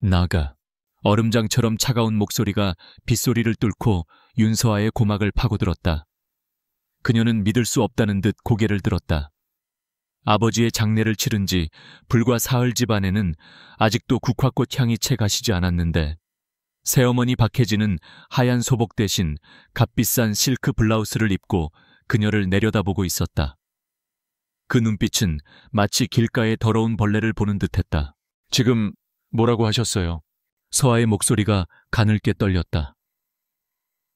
나가. 얼음장처럼 차가운 목소리가 빗소리를 뚫고 윤서아의 고막을 파고들었다. 그녀는 믿을 수 없다는 듯 고개를 들었다. 아버지의 장례를 치른 지 불과 사흘 집안에는 아직도 국화꽃 향이 채 가시지 않았는데 새어머니 박혜진은 하얀 소복 대신 값비싼 실크 블라우스를 입고 그녀를 내려다보고 있었다. 그 눈빛은 마치 길가의 더러운 벌레를 보는 듯했다. 지금 뭐라고 하셨어요? 서아의 목소리가 가늘게 떨렸다.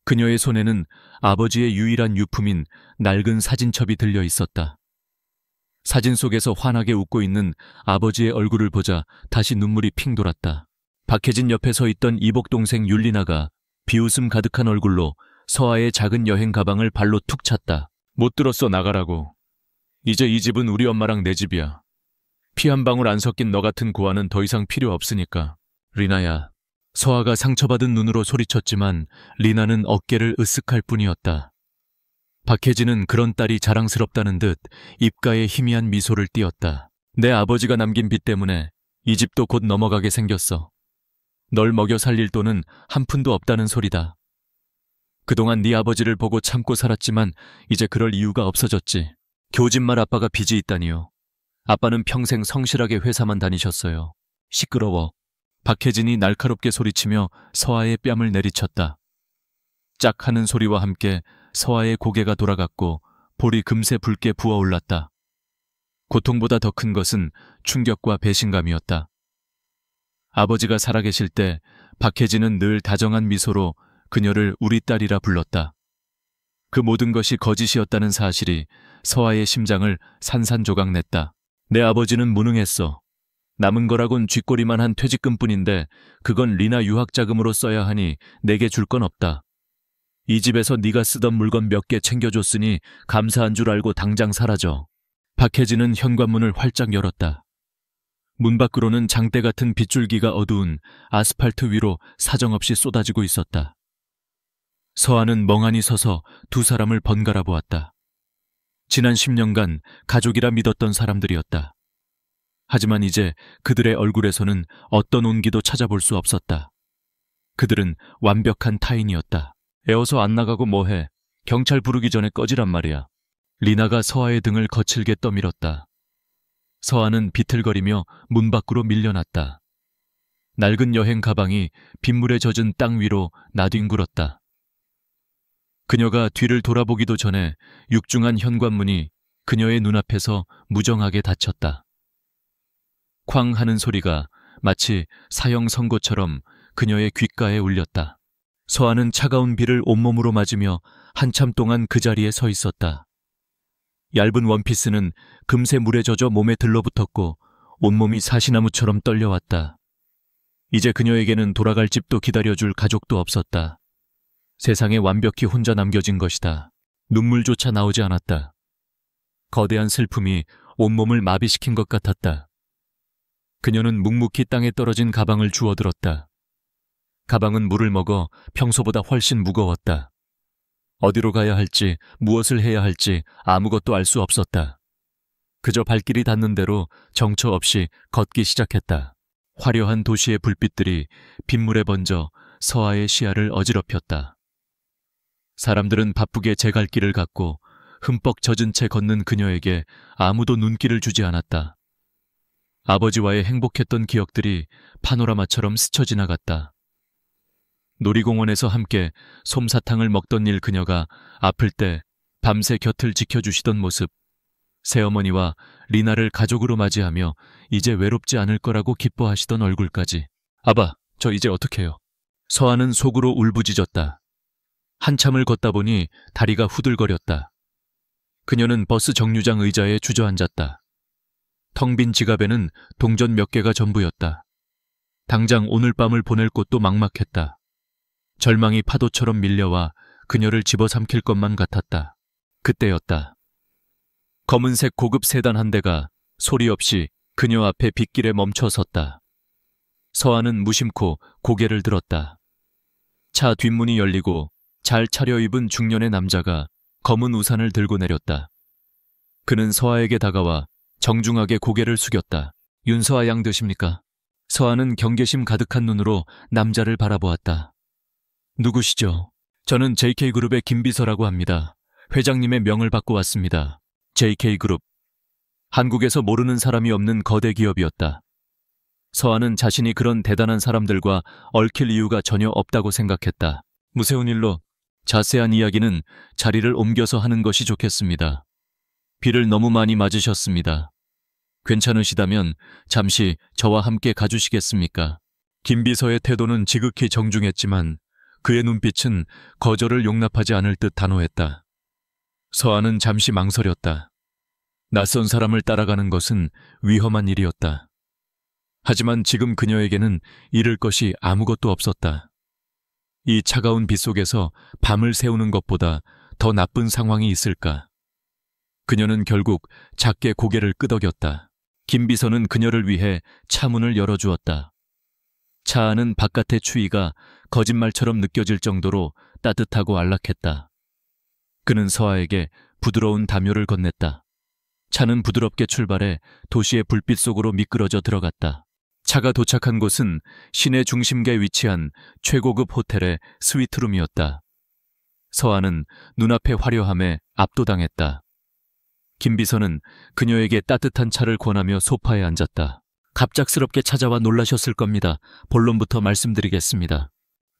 그녀의 손에는 아버지의 유일한 유품인 낡은 사진첩이 들려 있었다. 사진 속에서 환하게 웃고 있는 아버지의 얼굴을 보자 다시 눈물이 핑 돌았다. 박혜진 옆에 서 있던 이복 동생 율리나가 비웃음 가득한 얼굴로 서아의 작은 여행 가방을 발로 툭 찼다. 못 들었어, 나가라고. 이제 이 집은 우리 엄마랑 내 집이야. 피 한 방울 안 섞인 너 같은 고아는 더 이상 필요 없으니까. 리나야. 서아가 상처받은 눈으로 소리쳤지만 리나는 어깨를 으쓱할 뿐이었다. 박혜진은 그런 딸이 자랑스럽다는 듯 입가에 희미한 미소를 띄었다. 내 아버지가 남긴 빚 때문에 이 집도 곧 넘어가게 생겼어. 널 먹여 살릴 돈은 한 푼도 없다는 소리다. 그동안 네 아버지를 보고 참고 살았지만 이제 그럴 이유가 없어졌지. 교진말 아빠가 빚이 있다니요. 아빠는 평생 성실하게 회사만 다니셨어요. 시끄러워. 박혜진이 날카롭게 소리치며 서아의 뺨을 내리쳤다. 짝 하는 소리와 함께 서아의 고개가 돌아갔고 볼이 금세 붉게 부어올랐다. 고통보다 더 큰 것은 충격과 배신감이었다. 아버지가 살아계실 때 박혜진은 늘 다정한 미소로 그녀를 우리 딸이라 불렀다. 그 모든 것이 거짓이었다는 사실이 서아의 심장을 산산조각냈다. 내 아버지는 무능했어. 남은 거라곤 쥐꼬리만 한 퇴직금뿐인데 그건 리나 유학자금으로 써야 하니 내게 줄 건 없다. 이 집에서 네가 쓰던 물건 몇 개 챙겨줬으니 감사한 줄 알고 당장 사라져. 박혜진은 현관문을 활짝 열었다. 문 밖으로는 장대 같은 빗줄기가 어두운 아스팔트 위로 사정없이 쏟아지고 있었다. 서아는 멍하니 서서 두 사람을 번갈아 보았다. 지난 10년간 가족이라 믿었던 사람들이었다. 하지만 이제 그들의 얼굴에서는 어떤 온기도 찾아볼 수 없었다. 그들은 완벽한 타인이었다. 애워서 안 나가고 뭐해. 경찰 부르기 전에 꺼지란 말이야. 리나가 서아의 등을 거칠게 떠밀었다. 서아는 비틀거리며 문 밖으로 밀려났다. 낡은 여행 가방이 빗물에 젖은 땅 위로 나뒹굴었다. 그녀가 뒤를 돌아보기도 전에 육중한 현관문이 그녀의 눈앞에서 무정하게 닫혔다. 쾅 하는 소리가 마치 사형 선고처럼 그녀의 귓가에 울렸다. 서아는 차가운 비를 온몸으로 맞으며 한참 동안 그 자리에 서 있었다. 얇은 원피스는 금세 물에 젖어 몸에 들러붙었고 온몸이 사시나무처럼 떨려왔다. 이제 그녀에게는 돌아갈 집도 기다려줄 가족도 없었다. 세상에 완벽히 혼자 남겨진 것이다. 눈물조차 나오지 않았다. 거대한 슬픔이 온몸을 마비시킨 것 같았다. 그녀는 묵묵히 땅에 떨어진 가방을 주워들었다. 가방은 물을 먹어 평소보다 훨씬 무거웠다. 어디로 가야 할지, 무엇을 해야 할지 아무것도 알 수 없었다. 그저 발길이 닿는 대로 정처 없이 걷기 시작했다. 화려한 도시의 불빛들이 빗물에 번져 서아의 시야를 어지럽혔다. 사람들은 바쁘게 제 갈 길을 갔고 흠뻑 젖은 채 걷는 그녀에게 아무도 눈길을 주지 않았다. 아버지와의 행복했던 기억들이 파노라마처럼 스쳐 지나갔다. 놀이공원에서 함께 솜사탕을 먹던 일 그녀가 아플 때 밤새 곁을 지켜주시던 모습, 새어머니와 리나를 가족으로 맞이하며 이제 외롭지 않을 거라고 기뻐하시던 얼굴까지. 아바, 저 이제 어떡해요? 서아는 속으로 울부짖었다. 한참을 걷다 보니 다리가 후들거렸다. 그녀는 버스 정류장 의자에 주저앉았다. 텅 빈 지갑에는 동전 몇 개가 전부였다. 당장 오늘 밤을 보낼 곳도 막막했다. 절망이 파도처럼 밀려와 그녀를 집어삼킬 것만 같았다. 그때였다. 검은색 고급 세단 한 대가 소리 없이 그녀 앞에 빗길에 멈춰 섰다. 서아는 무심코 고개를 들었다. 차 뒷문이 열리고 잘 차려입은 중년의 남자가 검은 우산을 들고 내렸다. 그는 서아에게 다가와 정중하게 고개를 숙였다. 윤서아 양 되십니까? 서아는 경계심 가득한 눈으로 남자를 바라보았다. 누구시죠? 저는 JK그룹의 김비서라고 합니다. 회장님의 명을 받고 왔습니다. JK그룹. 한국에서 모르는 사람이 없는 거대 기업이었다. 서아는 자신이 그런 대단한 사람들과 얽힐 이유가 전혀 없다고 생각했다. 무세운 일로 자세한 이야기는 자리를 옮겨서 하는 것이 좋겠습니다. 비를 너무 많이 맞으셨습니다. 괜찮으시다면 잠시 저와 함께 가주시겠습니까? 김비서의 태도는 지극히 정중했지만 그의 눈빛은 거절을 용납하지 않을 듯 단호했다. 서아는 잠시 망설였다. 낯선 사람을 따라가는 것은 위험한 일이었다. 하지만 지금 그녀에게는 잃을 것이 아무것도 없었다. 이 차가운 빗속에서 밤을 새우는 것보다 더 나쁜 상황이 있을까? 그녀는 결국 작게 고개를 끄덕였다. 김비서는 그녀를 위해 차문을 열어주었다. 차 안은 바깥의 추위가 거짓말처럼 느껴질 정도로 따뜻하고 안락했다. 그는 서아에게 부드러운 담요를 건넸다. 차는 부드럽게 출발해 도시의 불빛 속으로 미끄러져 들어갔다. 차가 도착한 곳은 시내 중심가에 위치한 최고급 호텔의 스위트룸이었다. 서아는 눈앞의 화려함에 압도당했다. 김비서는 그녀에게 따뜻한 차를 권하며 소파에 앉았다. 갑작스럽게 찾아와 놀라셨을 겁니다. 본론부터 말씀드리겠습니다.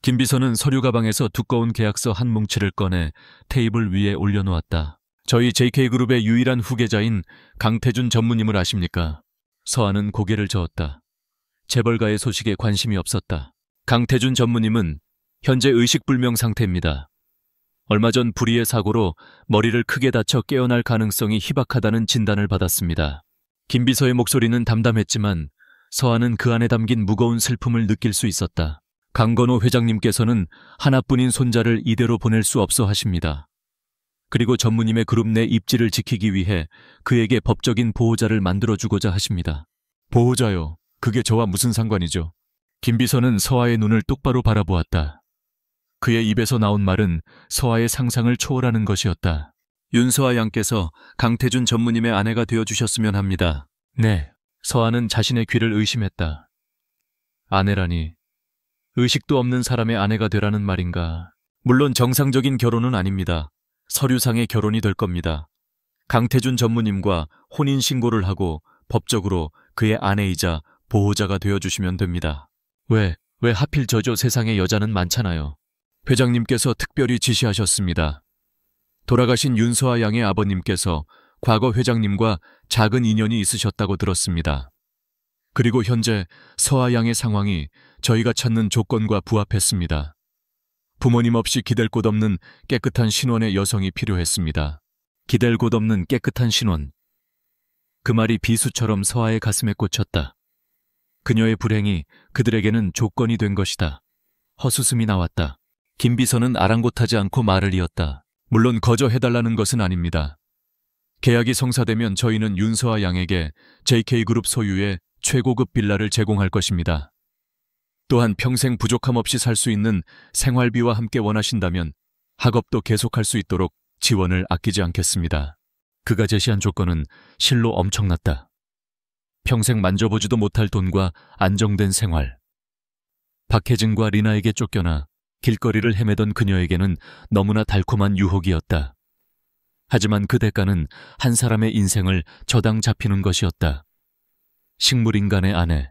김비서는 서류 가방에서 두꺼운 계약서 한 뭉치를 꺼내 테이블 위에 올려놓았다. 저희 JK그룹의 유일한 후계자인 강태준 전무님을 아십니까? 서아는 고개를 저었다. 재벌가의 소식에 관심이 없었다. 강태준 전무님은 현재 의식불명 상태입니다. 얼마 전 불의의 사고로 머리를 크게 다쳐 깨어날 가능성이 희박하다는 진단을 받았습니다. 김비서의 목소리는 담담했지만 서아는 그 안에 담긴 무거운 슬픔을 느낄 수 있었다. 강건호 회장님께서는 하나뿐인 손자를 이대로 보낼 수 없어 하십니다. 그리고 전무님의 그룹 내 입지를 지키기 위해 그에게 법적인 보호자를 만들어주고자 하십니다. 보호자요? 그게 저와 무슨 상관이죠? 김비서는 서아의 눈을 똑바로 바라보았다. 그의 입에서 나온 말은 서아의 상상을 초월하는 것이었다. 윤서아 양께서 강태준 전무님의 아내가 되어주셨으면 합니다. 네. 서아는 자신의 귀를 의심했다. 아내라니. 의식도 없는 사람의 아내가 되라는 말인가. 물론 정상적인 결혼은 아닙니다. 서류상의 결혼이 될 겁니다. 강태준 전무님과 혼인신고를 하고 법적으로 그의 아내이자 보호자가 되어주시면 됩니다. 왜 하필 저죠? 세상에 여자는 많잖아요. 회장님께서 특별히 지시하셨습니다. 돌아가신 윤서아 양의 아버님께서 과거 회장님과 작은 인연이 있으셨다고 들었습니다. 그리고 현재 서아 양의 상황이 저희가 찾는 조건과 부합했습니다. 부모님 없이 기댈 곳 없는 깨끗한 신원의 여성이 필요했습니다. 기댈 곳 없는 깨끗한 신원. 그 말이 비수처럼 서아의 가슴에 꽂혔다. 그녀의 불행이 그들에게는 조건이 된 것이다. 헛웃음이 나왔다. 김비서는 아랑곳하지 않고 말을 이었다. 물론 거저해달라는 것은 아닙니다. 계약이 성사되면 저희는 윤서아 양에게 JK그룹 소유의 최고급 빌라를 제공할 것입니다. 또한 평생 부족함 없이 살 수 있는 생활비와 함께 원하신다면 학업도 계속할 수 있도록 지원을 아끼지 않겠습니다. 그가 제시한 조건은 실로 엄청났다. 평생 만져보지도 못할 돈과 안정된 생활. 박혜진과 리나에게 쫓겨나 길거리를 헤매던 그녀에게는 너무나 달콤한 유혹이었다. 하지만 그 대가는 한 사람의 인생을 저당 잡히는 것이었다. 식물인간의 아내.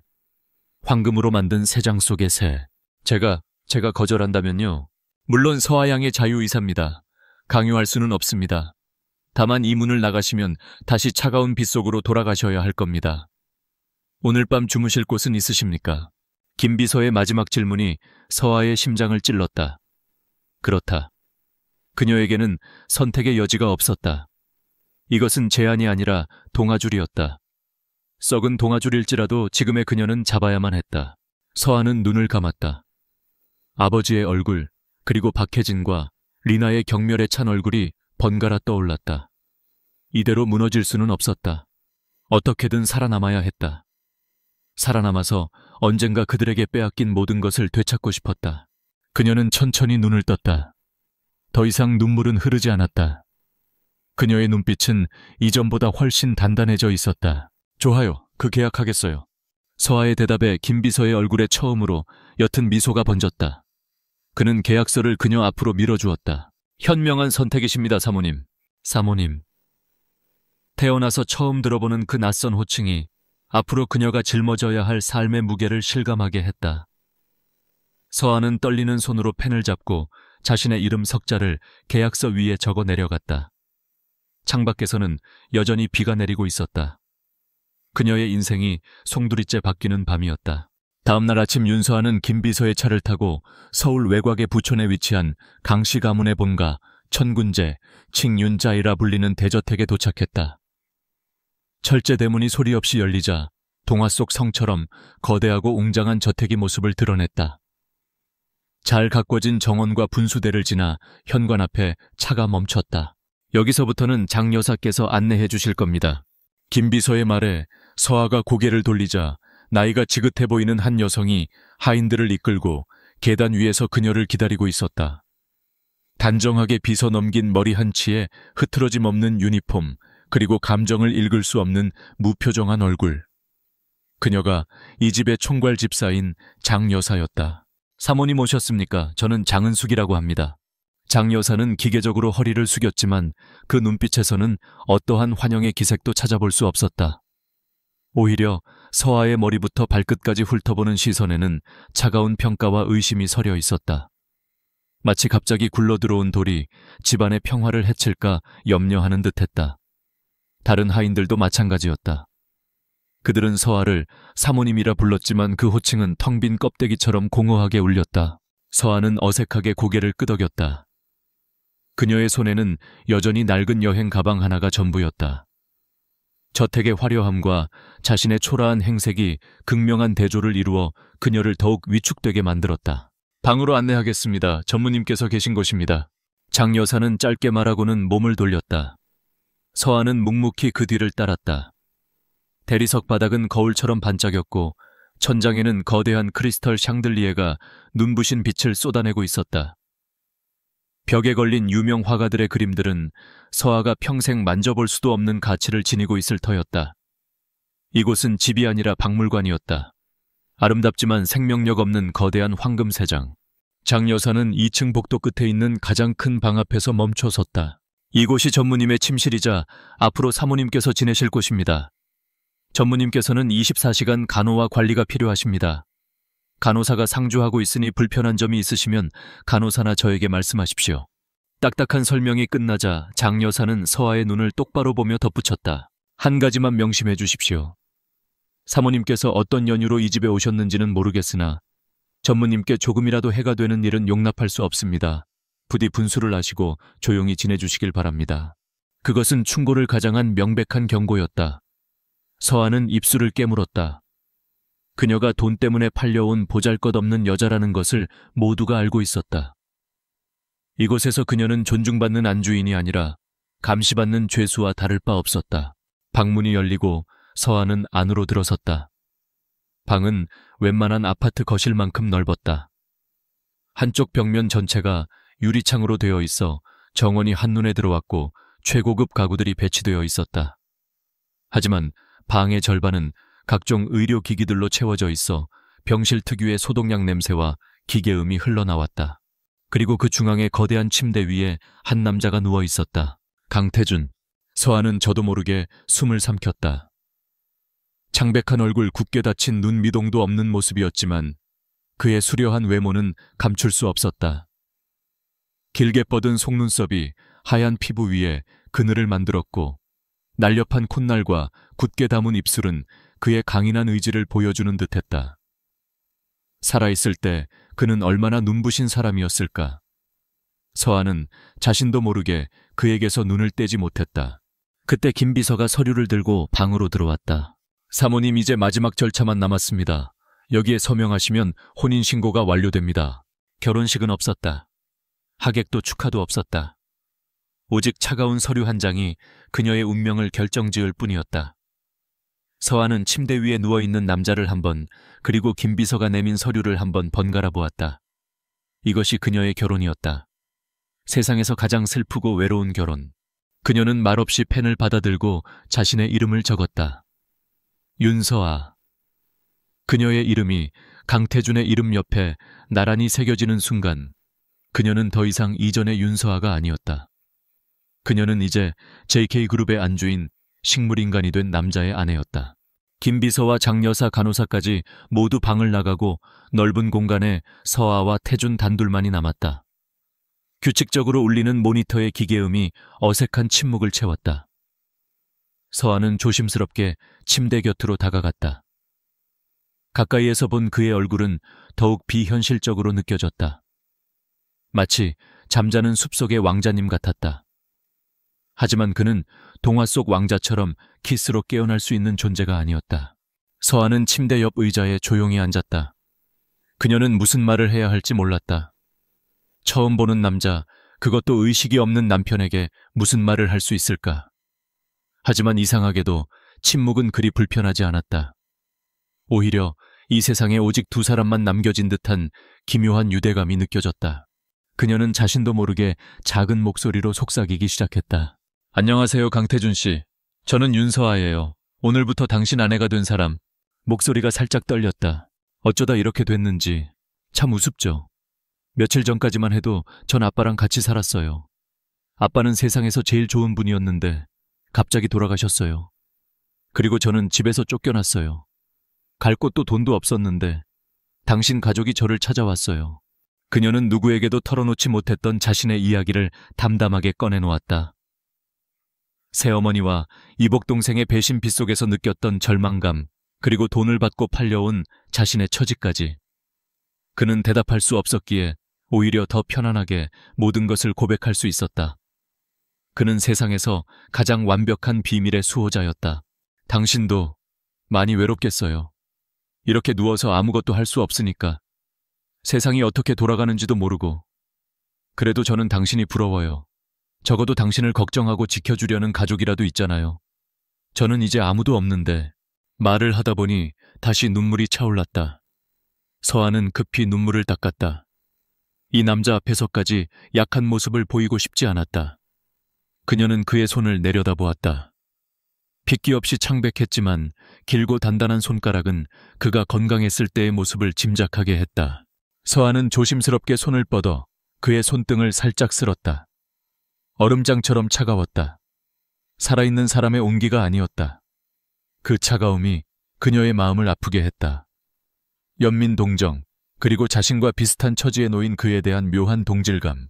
황금으로 만든 새장 속의 새. 제가 거절한다면요. 물론 서아 양의 자유의사입니다. 강요할 수는 없습니다. 다만 이 문을 나가시면 다시 차가운 빗속으로 돌아가셔야 할 겁니다. 오늘 밤 주무실 곳은 있으십니까? 김비서의 마지막 질문이 서아의 심장을 찔렀다. 그렇다. 그녀에게는 선택의 여지가 없었다. 이것은 제안이 아니라 동아줄이었다. 썩은 동아줄일지라도 지금의 그녀는 잡아야만 했다. 서아는 눈을 감았다. 아버지의 얼굴, 그리고 박혜진과 리나의 경멸에 찬 얼굴이 번갈아 떠올랐다. 이대로 무너질 수는 없었다. 어떻게든 살아남아야 했다. 살아남아서 언젠가 그들에게 빼앗긴 모든 것을 되찾고 싶었다. 그녀는 천천히 눈을 떴다. 더 이상 눈물은 흐르지 않았다. 그녀의 눈빛은 이전보다 훨씬 단단해져 있었다. 좋아요. 그 계약하겠어요. 서아의 대답에 김비서의 얼굴에 처음으로 옅은 미소가 번졌다. 그는 계약서를 그녀 앞으로 밀어주었다. 현명한 선택이십니다, 사모님. 사모님. 태어나서 처음 들어보는 그 낯선 호칭이 앞으로 그녀가 짊어져야 할 삶의 무게를 실감하게 했다. 서아는 떨리는 손으로 펜을 잡고 자신의 이름 석자를 계약서 위에 적어 내려갔다. 창밖에서는 여전히 비가 내리고 있었다. 그녀의 인생이 송두리째 바뀌는 밤이었다. 다음날 아침 윤서아는 김비서의 차를 타고 서울 외곽의 부촌에 위치한 강씨 가문의 본가 천군제 칭윤자이라 불리는 대저택에 도착했다. 철제 대문이 소리 없이 열리자 동화 속 성처럼 거대하고 웅장한 저택의 모습을 드러냈다. 잘 가꿔진 정원과 분수대를 지나 현관 앞에 차가 멈췄다. 여기서부터는 장 여사께서 안내해 주실 겁니다. 김비서의 말에 서아가 고개를 돌리자 나이가 지긋해 보이는 한 여성이 하인들을 이끌고 계단 위에서 그녀를 기다리고 있었다. 단정하게 빗어 넘긴 머리 한치에 흐트러짐 없는 유니폼, 그리고 감정을 읽을 수 없는 무표정한 얼굴. 그녀가 이 집의 총괄 집사인 장 여사였다. 사모님 오셨습니까? 저는 장은숙이라고 합니다. 장 여사는 기계적으로 허리를 숙였지만 그 눈빛에서는 어떠한 환영의 기색도 찾아볼 수 없었다. 오히려 서아의 머리부터 발끝까지 훑어보는 시선에는 차가운 평가와 의심이 서려 있었다. 마치 갑자기 굴러들어온 돌이 집안의 평화를 해칠까 염려하는 듯했다. 다른 하인들도 마찬가지였다. 그들은 서아를 사모님이라 불렀지만 그 호칭은 텅 빈 껍데기처럼 공허하게 울렸다. 서아는 어색하게 고개를 끄덕였다. 그녀의 손에는 여전히 낡은 여행 가방 하나가 전부였다. 저택의 화려함과 자신의 초라한 행색이 극명한 대조를 이루어 그녀를 더욱 위축되게 만들었다. 방으로 안내하겠습니다. 전무님께서 계신 곳입니다. 장 여사는 짧게 말하고는 몸을 돌렸다. 서아는 묵묵히 그 뒤를 따랐다. 대리석 바닥은 거울처럼 반짝였고 천장에는 거대한 크리스털 샹들리에가 눈부신 빛을 쏟아내고 있었다. 벽에 걸린 유명 화가들의 그림들은 서아가 평생 만져볼 수도 없는 가치를 지니고 있을 터였다. 이곳은 집이 아니라 박물관이었다. 아름답지만 생명력 없는 거대한 황금세장. 장 여사는 2층 복도 끝에 있는 가장 큰 방 앞에서 멈춰 섰다. 이곳이 전무님의 침실이자 앞으로 사모님께서 지내실 곳입니다. 전무님께서는 24시간 간호와 관리가 필요하십니다. 간호사가 상주하고 있으니 불편한 점이 있으시면 간호사나 저에게 말씀하십시오. 딱딱한 설명이 끝나자 장 여사는 서아의 눈을 똑바로 보며 덧붙였다. 한 가지만 명심해 주십시오. 사모님께서 어떤 연유로 이 집에 오셨는지는 모르겠으나 전무님께 조금이라도 해가 되는 일은 용납할 수 없습니다. 부디 분수를 아시고 조용히 지내주시길 바랍니다. 그것은 충고를 가장한 명백한 경고였다. 서아는 입술을 깨물었다. 그녀가 돈 때문에 팔려온 보잘것없는 여자라는 것을 모두가 알고 있었다. 이곳에서 그녀는 존중받는 안주인이 아니라 감시받는 죄수와 다를 바 없었다. 방문이 열리고 서아는 안으로 들어섰다. 방은 웬만한 아파트 거실만큼 넓었다. 한쪽 벽면 전체가 유리창으로 되어 있어 정원이 한눈에 들어왔고 최고급 가구들이 배치되어 있었다. 하지만 방의 절반은 각종 의료기기들로 채워져 있어 병실 특유의 소독약 냄새와 기계음이 흘러나왔다. 그리고 그 중앙의 거대한 침대 위에 한 남자가 누워 있었다. 강태준. 서아는 저도 모르게 숨을 삼켰다. 창백한 얼굴, 굳게 닫힌 눈 미동도 없는 모습이었지만 그의 수려한 외모는 감출 수 없었다. 길게 뻗은 속눈썹이 하얀 피부 위에 그늘을 만들었고 날렵한 콧날과 굳게 담은 입술은 그의 강인한 의지를 보여주는 듯했다. 살아있을 때 그는 얼마나 눈부신 사람이었을까. 서아는 자신도 모르게 그에게서 눈을 떼지 못했다. 그때 김 비서가 서류를 들고 방으로 들어왔다. 사모님, 이제 마지막 절차만 남았습니다. 여기에 서명하시면 혼인신고가 완료됩니다. 결혼식은 없었다. 하객도 축하도 없었다. 오직 차가운 서류 한 장이 그녀의 운명을 결정지을 뿐이었다. 서아는 침대 위에 누워있는 남자를 한번, 그리고 김 비서가 내민 서류를 한번 번갈아 보았다. 이것이 그녀의 결혼이었다. 세상에서 가장 슬프고 외로운 결혼. 그녀는 말없이 펜을 받아들고 자신의 이름을 적었다. 윤서아. 그녀의 이름이 강태준의 이름 옆에 나란히 새겨지는 순간 그녀는 더 이상 이전의 윤서아가 아니었다. 그녀는 이제 JK그룹의 안주인 식물인간이 된 남자의 아내였다. 김비서와 장여사 간호사까지 모두 방을 나가고 넓은 공간에 서아와 태준 단둘만이 남았다. 규칙적으로 울리는 모니터의 기계음이 어색한 침묵을 채웠다. 서아는 조심스럽게 침대 곁으로 다가갔다. 가까이에서 본 그의 얼굴은 더욱 비현실적으로 느껴졌다. 마치 잠자는 숲속의 왕자님 같았다. 하지만 그는 동화 속 왕자처럼 키스로 깨어날 수 있는 존재가 아니었다. 서아는 침대 옆 의자에 조용히 앉았다. 그녀는 무슨 말을 해야 할지 몰랐다. 처음 보는 남자, 그것도 의식이 없는 남편에게 무슨 말을 할 수 있을까? 하지만 이상하게도 침묵은 그리 불편하지 않았다. 오히려 이 세상에 오직 두 사람만 남겨진 듯한 기묘한 유대감이 느껴졌다. 그녀는 자신도 모르게 작은 목소리로 속삭이기 시작했다. 안녕하세요, 강태준 씨. 저는 윤서아예요. 오늘부터 당신 아내가 된 사람. 목소리가 살짝 떨렸다. 어쩌다 이렇게 됐는지 참 우습죠. 며칠 전까지만 해도 전 아빠랑 같이 살았어요. 아빠는 세상에서 제일 좋은 분이었는데 갑자기 돌아가셨어요. 그리고 저는 집에서 쫓겨났어요. 갈 곳도 돈도 없었는데 당신 가족이 저를 찾아왔어요. 그녀는 누구에게도 털어놓지 못했던 자신의 이야기를 담담하게 꺼내놓았다. 새어머니와 이복동생의 배신 빗속에서 느꼈던 절망감, 그리고 돈을 받고 팔려온 자신의 처지까지. 그는 대답할 수 없었기에 오히려 더 편안하게 모든 것을 고백할 수 있었다. 그는 세상에서 가장 완벽한 비밀의 수호자였다. 당신도 많이 외롭겠어요. 이렇게 누워서 아무것도 할 수 없으니까. 세상이 어떻게 돌아가는지도 모르고. 그래도 저는 당신이 부러워요. 적어도 당신을 걱정하고 지켜주려는 가족이라도 있잖아요. 저는 이제 아무도 없는데. 말을 하다 보니 다시 눈물이 차올랐다. 서아는 급히 눈물을 닦았다. 이 남자 앞에서까지 약한 모습을 보이고 싶지 않았다. 그녀는 그의 손을 내려다보았다. 핏기 없이 창백했지만 길고 단단한 손가락은 그가 건강했을 때의 모습을 짐작하게 했다. 서아는 조심스럽게 손을 뻗어 그의 손등을 살짝 쓸었다. 얼음장처럼 차가웠다. 살아있는 사람의 온기가 아니었다. 그 차가움이 그녀의 마음을 아프게 했다. 연민 동정, 그리고 자신과 비슷한 처지에 놓인 그에 대한 묘한 동질감.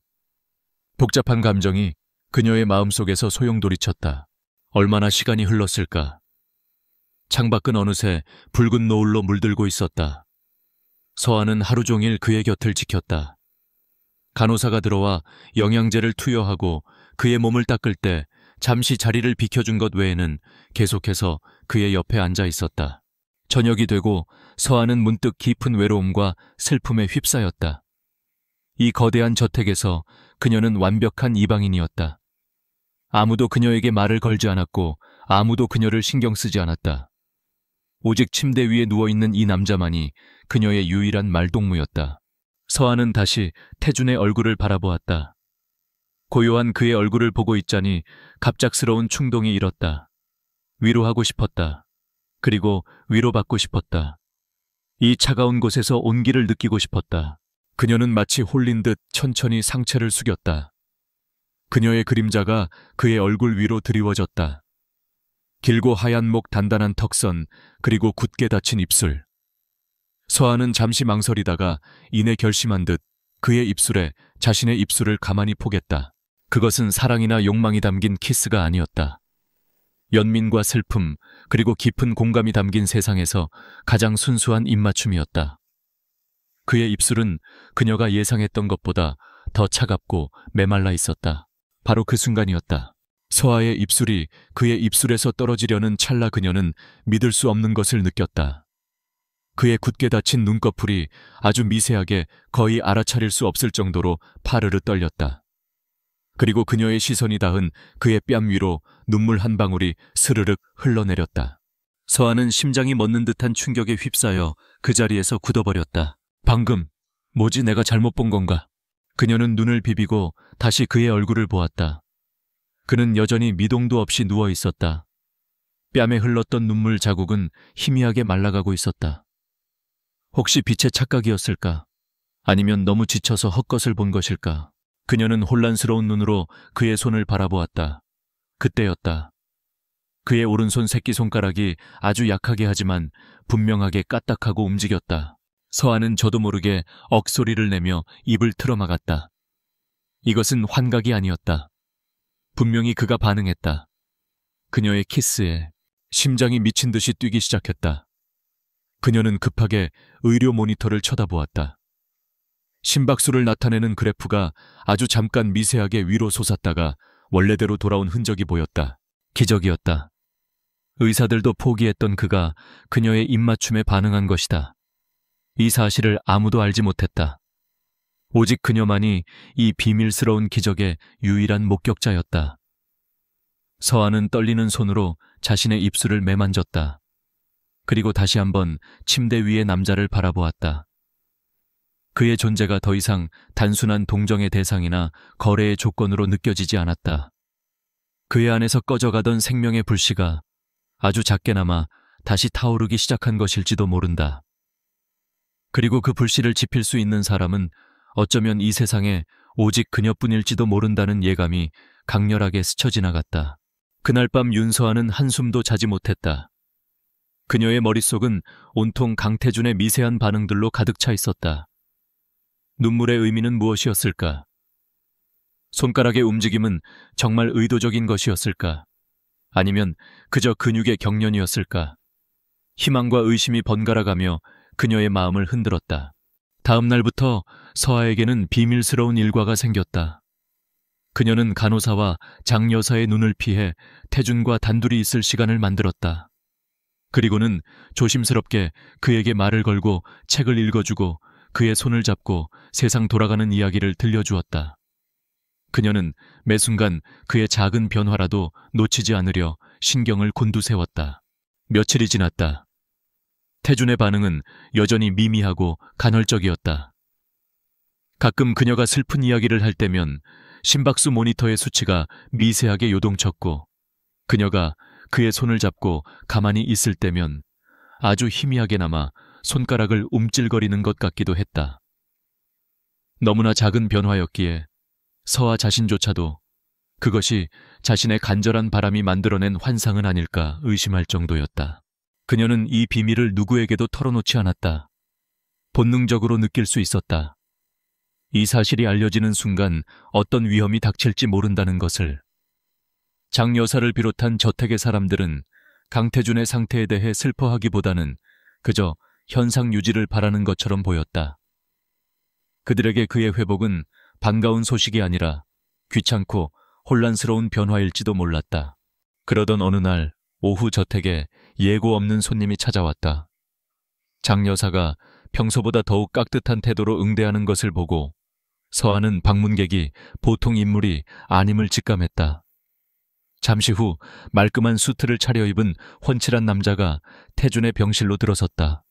복잡한 감정이 그녀의 마음속에서 소용돌이쳤다. 얼마나 시간이 흘렀을까. 창밖은 어느새 붉은 노을로 물들고 있었다. 서아는 하루 종일 그의 곁을 지켰다. 간호사가 들어와 영양제를 투여하고 그의 몸을 닦을 때 잠시 자리를 비켜준 것 외에는 계속해서 그의 옆에 앉아 있었다. 저녁이 되고 서아는 문득 깊은 외로움과 슬픔에 휩싸였다. 이 거대한 저택에서 그녀는 완벽한 이방인이었다. 아무도 그녀에게 말을 걸지 않았고 아무도 그녀를 신경 쓰지 않았다. 오직 침대 위에 누워있는 이 남자만이 그녀의 유일한 말동무였다. 서아는 다시 태준의 얼굴을 바라보았다. 고요한 그의 얼굴을 보고 있자니 갑작스러운 충동이 일었다. 위로하고 싶었다. 그리고 위로받고 싶었다. 이 차가운 곳에서 온기를 느끼고 싶었다. 그녀는 마치 홀린 듯 천천히 상체를 숙였다. 그녀의 그림자가 그의 얼굴 위로 드리워졌다. 길고 하얀 목, 단단한 턱선, 그리고 굳게 닫힌 입술. 서아는 잠시 망설이다가 이내 결심한 듯 그의 입술에 자신의 입술을 가만히 포겠다. 그것은 사랑이나 욕망이 담긴 키스가 아니었다. 연민과 슬픔, 그리고 깊은 공감이 담긴 세상에서 가장 순수한 입맞춤이었다. 그의 입술은 그녀가 예상했던 것보다 더 차갑고 메말라 있었다. 바로 그 순간이었다. 서아의 입술이 그의 입술에서 떨어지려는 찰나 그녀는 믿을 수 없는 것을 느꼈다. 그의 굳게 닫힌 눈꺼풀이 아주 미세하게 거의 알아차릴 수 없을 정도로 파르르 떨렸다. 그리고 그녀의 시선이 닿은 그의 뺨 위로 눈물 한 방울이 스르륵 흘러내렸다. 서아는 심장이 멎는 듯한 충격에 휩싸여 그 자리에서 굳어버렸다. 방금, 뭐지, 내가 잘못 본 건가? 그녀는 눈을 비비고 다시 그의 얼굴을 보았다. 그는 여전히 미동도 없이 누워 있었다. 뺨에 흘렀던 눈물 자국은 희미하게 말라가고 있었다. 혹시 빛의 착각이었을까? 아니면 너무 지쳐서 헛것을 본 것일까? 그녀는 혼란스러운 눈으로 그의 손을 바라보았다. 그때였다. 그의 오른손 새끼손가락이 아주 약하게 하지만 분명하게 까딱하고 움직였다. 서한은 저도 모르게 억소리를 내며 입을 틀어막았다. 이것은 환각이 아니었다. 분명히 그가 반응했다. 그녀의 키스에 심장이 미친 듯이 뛰기 시작했다. 그녀는 급하게 의료 모니터를 쳐다보았다. 심박수를 나타내는 그래프가 아주 잠깐 미세하게 위로 솟았다가 원래대로 돌아온 흔적이 보였다. 기적이었다. 의사들도 포기했던 그가 그녀의 입맞춤에 반응한 것이다. 이 사실을 아무도 알지 못했다. 오직 그녀만이 이 비밀스러운 기적의 유일한 목격자였다. 서한은 떨리는 손으로 자신의 입술을 매만졌다. 그리고 다시 한번 침대 위의 남자를 바라보았다. 그의 존재가 더 이상 단순한 동정의 대상이나 거래의 조건으로 느껴지지 않았다. 그의 안에서 꺼져가던 생명의 불씨가 아주 작게나마 다시 타오르기 시작한 것일지도 모른다. 그리고 그 불씨를 지필 수 있는 사람은 어쩌면 이 세상에 오직 그녀뿐일지도 모른다는 예감이 강렬하게 스쳐 지나갔다. 그날 밤 윤서아는 한숨도 자지 못했다. 그녀의 머릿속은 온통 강태준의 미세한 반응들로 가득 차 있었다. 눈물의 의미는 무엇이었을까? 손가락의 움직임은 정말 의도적인 것이었을까? 아니면 그저 근육의 경련이었을까? 희망과 의심이 번갈아가며 그녀의 마음을 흔들었다. 다음 날부터 서아에게는 비밀스러운 일과가 생겼다. 그녀는 간호사와 장 여사의 눈을 피해 태준과 단둘이 있을 시간을 만들었다. 그리고는 조심스럽게 그에게 말을 걸고 책을 읽어주고 그의 손을 잡고 세상 돌아가는 이야기를 들려주었다. 그녀는 매 순간 그의 작은 변화라도 놓치지 않으려 신경을 곤두세웠다. 며칠이 지났다. 태준의 반응은 여전히 미미하고 간헐적이었다. 가끔 그녀가 슬픈 이야기를 할 때면 심박수 모니터의 수치가 미세하게 요동쳤고, 그녀가 그의 손을 잡고 가만히 있을 때면 아주 희미하게나마 손가락을 움찔거리는 것 같기도 했다. 너무나 작은 변화였기에 서아 자신조차도 그것이 자신의 간절한 바람이 만들어낸 환상은 아닐까 의심할 정도였다. 그녀는 이 비밀을 누구에게도 털어놓지 않았다. 본능적으로 느낄 수 있었다. 이 사실이 알려지는 순간 어떤 위험이 닥칠지 모른다는 것을. 장 여사를 비롯한 저택의 사람들은 강태준의 상태에 대해 슬퍼하기보다는 그저 현상 유지를 바라는 것처럼 보였다. 그들에게 그의 회복은 반가운 소식이 아니라 귀찮고 혼란스러운 변화일지도 몰랐다. 그러던 어느 날 오후 저택에 예고 없는 손님이 찾아왔다. 장 여사가 평소보다 더욱 깍듯한 태도로 응대하는 것을 보고 서하는 방문객이 보통 인물이 아님을 직감했다. 잠시 후 말끔한 수트를 차려입은 훤칠한 남자가 태준의 병실로 들어섰다.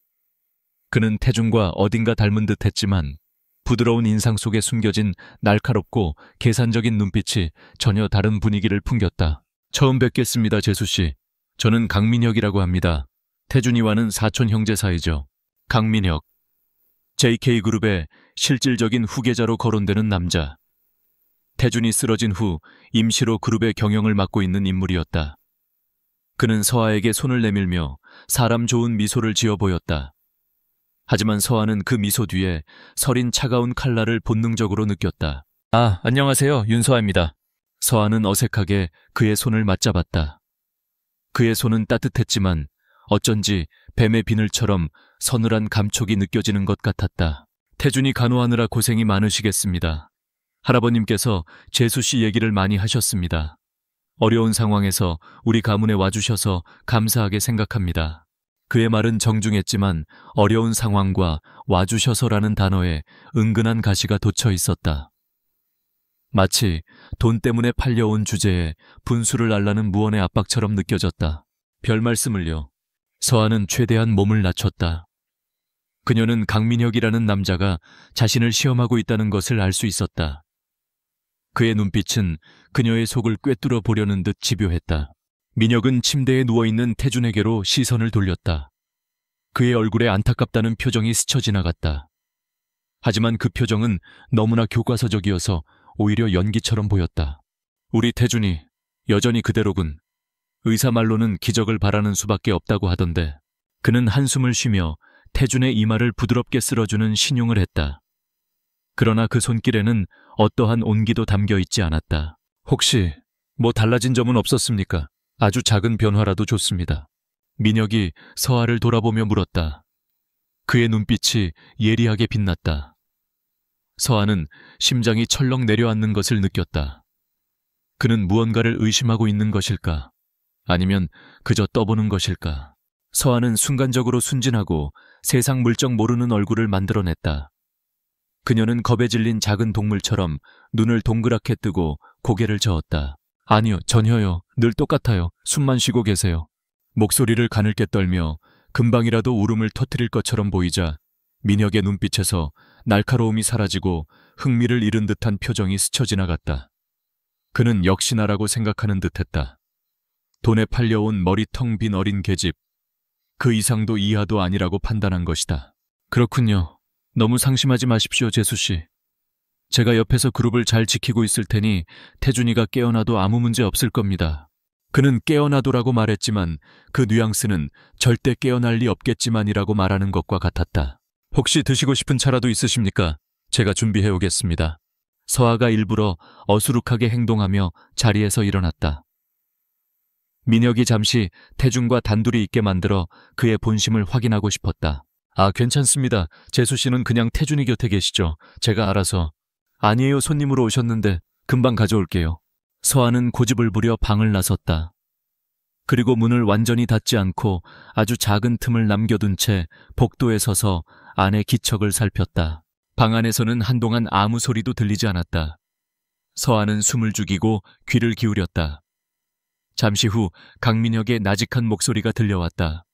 그는 태준과 어딘가 닮은 듯했지만 부드러운 인상 속에 숨겨진 날카롭고 계산적인 눈빛이 전혀 다른 분위기를 풍겼다. 처음 뵙겠습니다, 재수씨. 저는 강민혁이라고 합니다. 태준이와는 사촌 형제 사이죠. 강민혁. JK그룹의 실질적인 후계자로 거론되는 남자. 태준이 쓰러진 후 임시로 그룹의 경영을 맡고 있는 인물이었다. 그는 서아에게 손을 내밀며 사람 좋은 미소를 지어 보였다. 하지만 서아는 그 미소 뒤에 서린 차가운 칼날을 본능적으로 느꼈다. 아, 안녕하세요. 윤서아입니다. 서아는 어색하게 그의 손을 맞잡았다. 그의 손은 따뜻했지만 어쩐지 뱀의 비늘처럼 서늘한 감촉이 느껴지는 것 같았다. 태준이 간호하느라 고생이 많으시겠습니다. 할아버님께서 재수씨 얘기를 많이 하셨습니다. 어려운 상황에서 우리 가문에 와주셔서 감사하게 생각합니다. 그의 말은 정중했지만 어려운 상황과 와주셔서라는 단어에 은근한 가시가 돋쳐 있었다. 마치 돈 때문에 팔려온 주제에 분수를 알라는 무언의 압박처럼 느껴졌다. 별 말씀을요. 서아는 최대한 몸을 낮췄다. 그녀는 강민혁이라는 남자가 자신을 시험하고 있다는 것을 알 수 있었다. 그의 눈빛은 그녀의 속을 꿰뚫어 보려는 듯 집요했다. 민혁은 침대에 누워있는 태준에게로 시선을 돌렸다. 그의 얼굴에 안타깝다는 표정이 스쳐 지나갔다. 하지만 그 표정은 너무나 교과서적이어서 오히려 연기처럼 보였다. 우리 태준이 여전히 그대로군. 의사 말로는 기적을 바라는 수밖에 없다고 하던데. 그는 한숨을 쉬며 태준의 이마를 부드럽게 쓸어주는 신용을 했다. 그러나 그 손길에는 어떠한 온기도 담겨 있지 않았다. 혹시 뭐 달라진 점은 없었습니까? 아주 작은 변화라도 좋습니다. 민혁이 서아를 돌아보며 물었다. 그의 눈빛이 예리하게 빛났다. 서아는 심장이 철렁 내려앉는 것을 느꼈다. 그는 무언가를 의심하고 있는 것일까? 아니면 그저 떠보는 것일까? 서아는 순간적으로 순진하고 세상 물정 모르는 얼굴을 만들어냈다. 그녀는 겁에 질린 작은 동물처럼 눈을 동그랗게 뜨고 고개를 저었다. 아니요, 전혀요. 늘 똑같아요. 숨만 쉬고 계세요. 목소리를 가늘게 떨며 금방이라도 울음을 터뜨릴 것처럼 보이자 민혁의 눈빛에서 날카로움이 사라지고 흥미를 잃은 듯한 표정이 스쳐 지나갔다. 그는 역시 나라고 생각하는 듯했다. 돈에 팔려온 머리 텅 빈 어린 계집, 그 이상도 이하도 아니라고 판단한 것이다. 그렇군요. 너무 상심하지 마십시오, 재수씨. 제가 옆에서 그룹을 잘 지키고 있을 테니 태준이가 깨어나도 아무 문제 없을 겁니다. 그는 깨어나도라고 말했지만 그 뉘앙스는 절대 깨어날 리 없겠지만이라고 말하는 것과 같았다. 혹시 드시고 싶은 차라도 있으십니까? 제가 준비해 오겠습니다. 서아가 일부러 어수룩하게 행동하며 자리에서 일어났다. 민혁이 잠시 태준과 단둘이 있게 만들어 그의 본심을 확인하고 싶었다. 아, 괜찮습니다. 재수 씨는 그냥 태준이 곁에 계시죠. 제가 알아서. 아니에요, 손님으로 오셨는데 금방 가져올게요. 서아는 고집을 부려 방을 나섰다. 그리고 문을 완전히 닫지 않고 아주 작은 틈을 남겨둔 채 복도에 서서 안의 기척을 살폈다. 방 안에서는 한동안 아무 소리도 들리지 않았다. 서아는 숨을 죽이고 귀를 기울였다. 잠시 후 강민혁의 나직한 목소리가 들려왔다.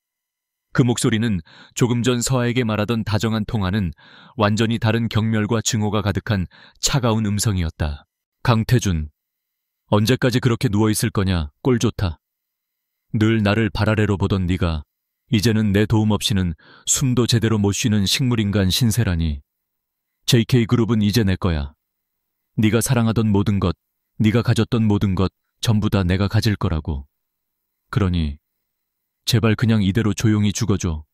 그 목소리는 조금 전 서아에게 말하던 다정한 통화는 완전히 다른 경멸과 증오가 가득한 차가운 음성이었다. 강태준, 언제까지 그렇게 누워있을 거냐? 꼴 좋다. 늘 나를 발 아래로 보던 네가 이제는 내 도움 없이는 숨도 제대로 못 쉬는 식물인간 신세라니. JK그룹은 이제 내 거야. 네가 사랑하던 모든 것, 네가 가졌던 모든 것 전부 다 내가 가질 거라고. 그러니 제발 그냥 이대로 조용히 죽어줘.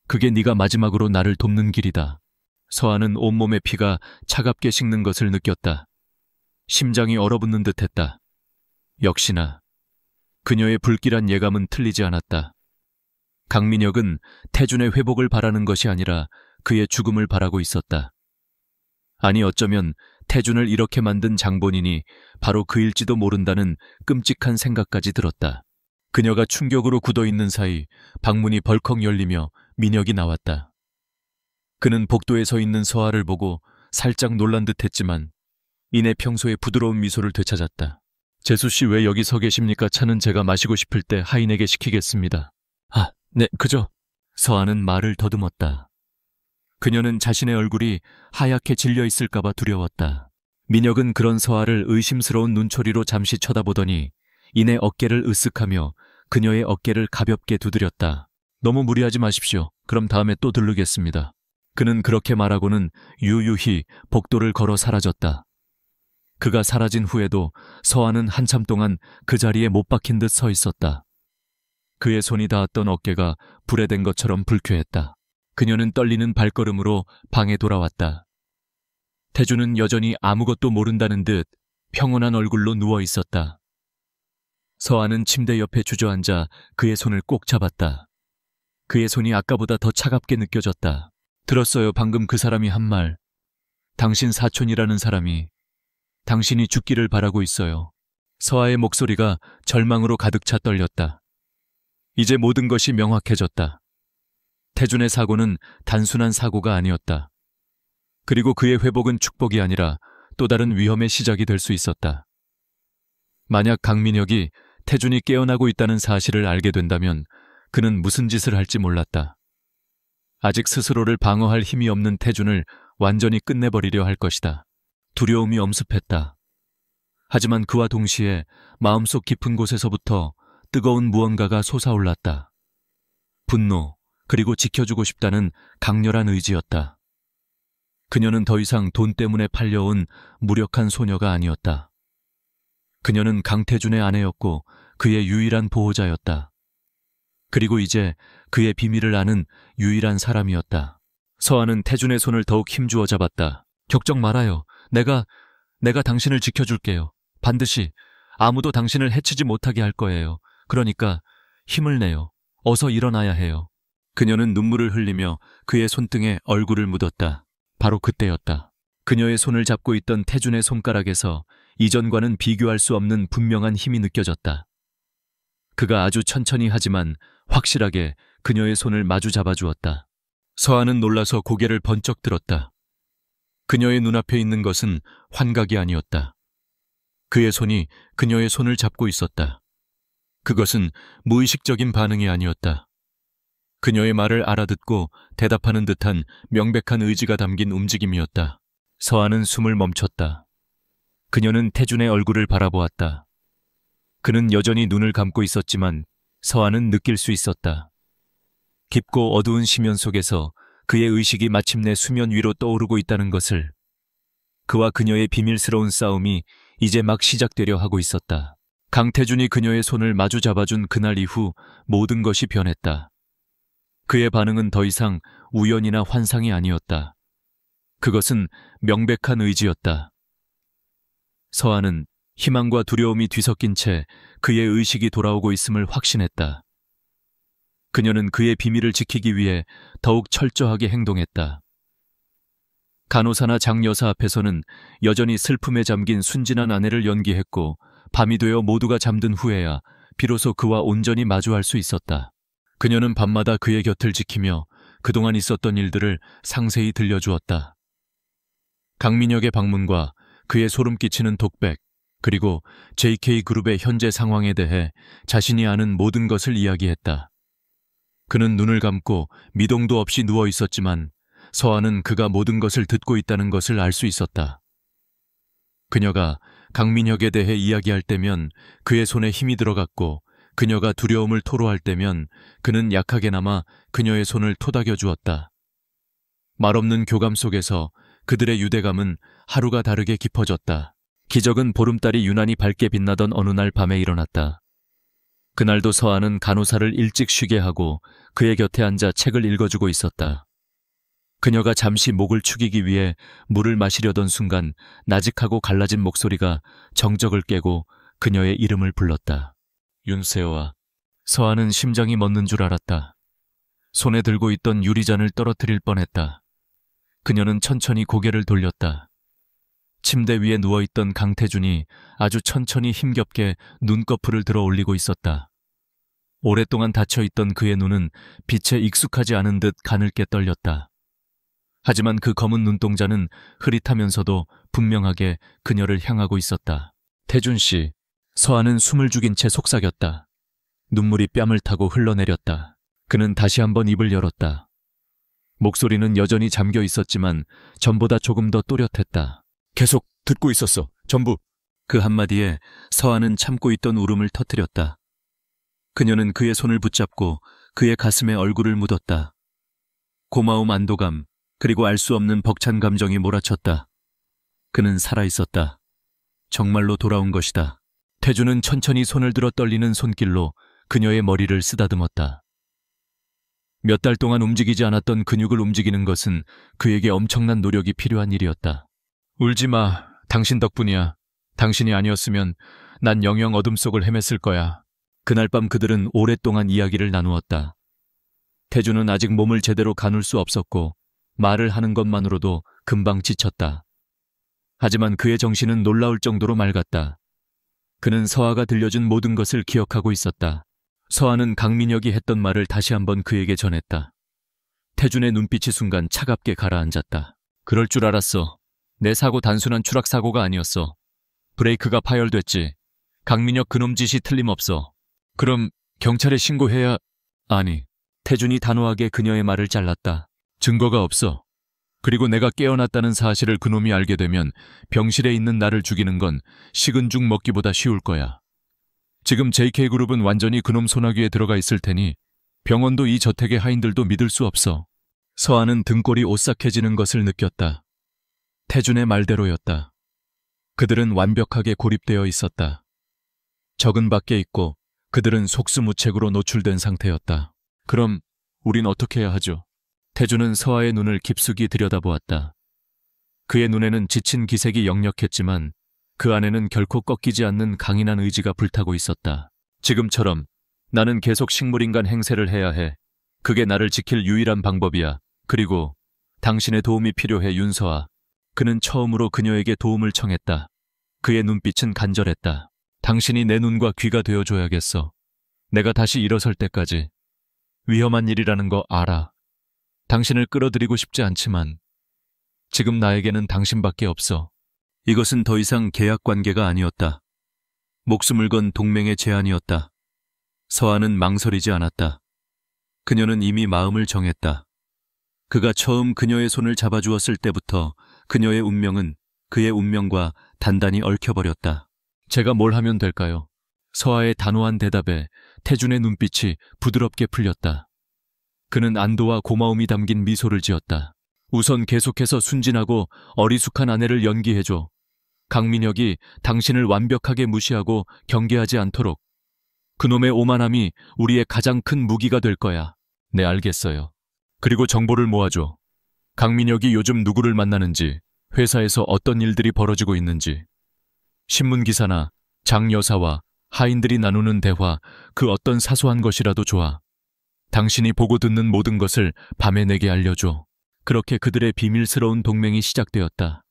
그게 네가 마지막으로 나를 돕는 길이다. 서아는 온몸의 피가 차갑게 식는 것을 느꼈다. 심장이 얼어붙는 듯했다. 역시나 그녀의 불길한 예감은 틀리지 않았다. 강민혁은 태준의 회복을 바라는 것이 아니라 그의 죽음을 바라고 있었다. 아니, 어쩌면 태준을 이렇게 만든 장본인이 바로 그일지도 모른다는 끔찍한 생각까지 들었다. 그녀가 충격으로 굳어있는 사이 방문이 벌컥 열리며 민혁이 나왔다. 그는 복도에 서 있는 서아를 보고 살짝 놀란 듯했지만 이내 평소의 부드러운 미소를 되찾았다. 재수씨 왜 여기 서 계십니까? 차는 제가 마시고 싶을 때 하인에게 시키겠습니다. 아, 네, 그죠? 서아는 말을 더듬었다. 그녀는 자신의 얼굴이 하얗게 질려있을까봐 두려웠다. 민혁은 그런 서아를 의심스러운 눈초리로 잠시 쳐다보더니 이내 어깨를 으쓱하며 그녀의 어깨를 가볍게 두드렸다. 너무 무리하지 마십시오. 그럼 다음에 또 들르겠습니다. 그는 그렇게 말하고는 유유히 복도를 걸어 사라졌다. 그가 사라진 후에도 서아는 한참 동안 그 자리에 못 박힌 듯 서 있었다. 그의 손이 닿았던 어깨가 불에 댄 것처럼 불쾌했다. 그녀는 떨리는 발걸음으로 방에 돌아왔다. 태준은 여전히 아무것도 모른다는 듯 평온한 얼굴로 누워 있었다. 서아는 침대 옆에 주저앉아 그의 손을 꼭 잡았다. 그의 손이 아까보다 더 차갑게 느껴졌다. 들었어요, 방금 그 사람이 한 말. 당신 사촌이라는 사람이 당신이 죽기를 바라고 있어요. 서아의 목소리가 절망으로 가득 차 떨렸다. 이제 모든 것이 명확해졌다. 태준의 사고는 단순한 사고가 아니었다. 그리고 그의 회복은 축복이 아니라 또 다른 위험의 시작이 될 수 있었다. 만약 강민혁이 태준이 깨어나고 있다는 사실을 알게 된다면 그는 무슨 짓을 할지 몰랐다. 아직 스스로를 방어할 힘이 없는 태준을 완전히 끝내버리려 할 것이다. 두려움이 엄습했다. 하지만 그와 동시에 마음속 깊은 곳에서부터 뜨거운 무언가가 솟아올랐다. 분노, 그리고 지켜주고 싶다는 강렬한 의지였다. 그녀는 더 이상 돈 때문에 팔려온 무력한 소녀가 아니었다. 그녀는 강태준의 아내였고 그의 유일한 보호자였다. 그리고 이제 그의 비밀을 아는 유일한 사람이었다. 서아는 태준의 손을 더욱 힘주어 잡았다. 걱정 말아요. 내가 당신을 지켜줄게요. 반드시 아무도 당신을 해치지 못하게 할 거예요. 그러니까 힘을 내요. 어서 일어나야 해요. 그녀는 눈물을 흘리며 그의 손등에 얼굴을 묻었다. 바로 그때였다. 그녀의 손을 잡고 있던 태준의 손가락에서 이전과는 비교할 수 없는 분명한 힘이 느껴졌다. 그가 아주 천천히 하지만 확실하게 그녀의 손을 마주 잡아주었다. 서아는 놀라서 고개를 번쩍 들었다. 그녀의 눈앞에 있는 것은 환각이 아니었다. 그의 손이 그녀의 손을 잡고 있었다. 그것은 무의식적인 반응이 아니었다. 그녀의 말을 알아듣고 대답하는 듯한 명백한 의지가 담긴 움직임이었다. 서아는 숨을 멈췄다. 그녀는 태준의 얼굴을 바라보았다. 그는 여전히 눈을 감고 있었지만 서아는 느낄 수 있었다. 깊고 어두운 심연 속에서 그의 의식이 마침내 수면 위로 떠오르고 있다는 것을. 그와 그녀의 비밀스러운 싸움이 이제 막 시작되려 하고 있었다. 강태준이 그녀의 손을 마주 잡아준 그날 이후 모든 것이 변했다. 그의 반응은 더 이상 우연이나 환상이 아니었다. 그것은 명백한 의지였다. 서아는 희망과 두려움이 뒤섞인 채 그의 의식이 돌아오고 있음을 확신했다. 그녀는 그의 비밀을 지키기 위해 더욱 철저하게 행동했다. 간호사나 장여사 앞에서는 여전히 슬픔에 잠긴 순진한 아내를 연기했고 밤이 되어 모두가 잠든 후에야 비로소 그와 온전히 마주할 수 있었다. 그녀는 밤마다 그의 곁을 지키며 그동안 있었던 일들을 상세히 들려주었다. 강민혁의 방문과 그의 소름 끼치는 독백, 그리고 JK그룹의 현재 상황에 대해 자신이 아는 모든 것을 이야기했다. 그는 눈을 감고 미동도 없이 누워 있었지만 서아는 그가 모든 것을 듣고 있다는 것을 알 수 있었다. 그녀가 강민혁에 대해 이야기할 때면 그의 손에 힘이 들어갔고 그녀가 두려움을 토로할 때면 그는 약하게나마 그녀의 손을 토닥여 주었다. 말없는 교감 속에서 그들의 유대감은 하루가 다르게 깊어졌다. 기적은 보름달이 유난히 밝게 빛나던 어느 날 밤에 일어났다. 그날도 서아는 간호사를 일찍 쉬게 하고 그의 곁에 앉아 책을 읽어주고 있었다. 그녀가 잠시 목을 축이기 위해 물을 마시려던 순간 나직하고 갈라진 목소리가 정적을 깨고 그녀의 이름을 불렀다. 윤세호아. 서아는 심장이 멎는 줄 알았다. 손에 들고 있던 유리잔을 떨어뜨릴 뻔했다. 그녀는 천천히 고개를 돌렸다. 침대 위에 누워있던 강태준이 아주 천천히 힘겹게 눈꺼풀을 들어 올리고 있었다. 오랫동안 닫혀있던 그의 눈은 빛에 익숙하지 않은 듯 가늘게 떨렸다. 하지만 그 검은 눈동자는 흐릿하면서도 분명하게 그녀를 향하고 있었다. 태준 씨. 서아는 숨을 죽인 채 속삭였다. 눈물이 뺨을 타고 흘러내렸다. 그는 다시 한번 입을 열었다. 목소리는 여전히 잠겨 있었지만 전보다 조금 더 또렷했다. 계속 듣고 있었어. 전부. 그 한마디에 서아는 참고 있던 울음을 터뜨렸다. 그녀는 그의 손을 붙잡고 그의 가슴에 얼굴을 묻었다. 고마움, 안도감, 그리고 알 수 없는 벅찬 감정이 몰아쳤다. 그는 살아있었다. 정말로 돌아온 것이다. 태준은 천천히 손을 들어 떨리는 손길로 그녀의 머리를 쓰다듬었다. 몇 달 동안 움직이지 않았던 근육을 움직이는 것은 그에게 엄청난 노력이 필요한 일이었다. 울지 마. 당신 덕분이야. 당신이 아니었으면 난 영영 어둠 속을 헤맸을 거야. 그날 밤 그들은 오랫동안 이야기를 나누었다. 태준은 아직 몸을 제대로 가눌 수 없었고 말을 하는 것만으로도 금방 지쳤다. 하지만 그의 정신은 놀라울 정도로 맑았다. 그는 서아가 들려준 모든 것을 기억하고 있었다. 서아는 강민혁이 했던 말을 다시 한번 그에게 전했다. 태준의 눈빛이 순간 차갑게 가라앉았다. 그럴 줄 알았어. 내 사고 단순한 추락사고가 아니었어. 브레이크가 파열됐지. 강민혁 그놈 짓이 틀림없어. 그럼 경찰에 신고해야... 아니. 태준이 단호하게 그녀의 말을 잘랐다. 증거가 없어. 그리고 내가 깨어났다는 사실을 그놈이 알게 되면 병실에 있는 나를 죽이는 건 식은 죽 먹기보다 쉬울 거야. 지금 JK그룹은 완전히 그놈 소나기에 들어가 있을 테니 병원도 이 저택의 하인들도 믿을 수 없어. 서아는 등골이 오싹해지는 것을 느꼈다. 태준의 말대로였다. 그들은 완벽하게 고립되어 있었다. 적은 밖에 있고 그들은 속수무책으로 노출된 상태였다. 그럼 우린 어떻게 해야 하죠? 태준은 서아의 눈을 깊숙이 들여다보았다. 그의 눈에는 지친 기색이 역력했지만 그 안에는 결코 꺾이지 않는 강인한 의지가 불타고 있었다. 지금처럼 나는 계속 식물인간 행세를 해야 해. 그게 나를 지킬 유일한 방법이야. 그리고 당신의 도움이 필요해, 윤서아. 그는 처음으로 그녀에게 도움을 청했다. 그의 눈빛은 간절했다. 당신이 내 눈과 귀가 되어줘야겠어. 내가 다시 일어설 때까지. 위험한 일이라는 거 알아. 당신을 끌어들이고 싶지 않지만 지금 나에게는 당신밖에 없어. 이것은 더 이상 계약 관계가 아니었다. 목숨을 건 동맹의 제안이었다. 서아는 망설이지 않았다. 그녀는 이미 마음을 정했다. 그가 처음 그녀의 손을 잡아주었을 때부터 그녀의 운명은 그의 운명과 단단히 얽혀버렸다. 제가 뭘 하면 될까요? 서아의 단호한 대답에 태준의 눈빛이 부드럽게 풀렸다. 그는 안도와 고마움이 담긴 미소를 지었다. 우선 계속해서 순진하고 어리숙한 아내를 연기해줘. 강민혁이 당신을 완벽하게 무시하고 경계하지 않도록. 그놈의 오만함이 우리의 가장 큰 무기가 될 거야. 네, 알겠어요. 그리고 정보를 모아줘. 강민혁이 요즘 누구를 만나는지, 회사에서 어떤 일들이 벌어지고 있는지. 신문기사나 장 여사와 하인들이 나누는 대화, 그 어떤 사소한 것이라도 좋아. 당신이 보고 듣는 모든 것을 밤에 내게 알려줘. 그렇게 그들의 비밀스러운 동맹이 시작되었다.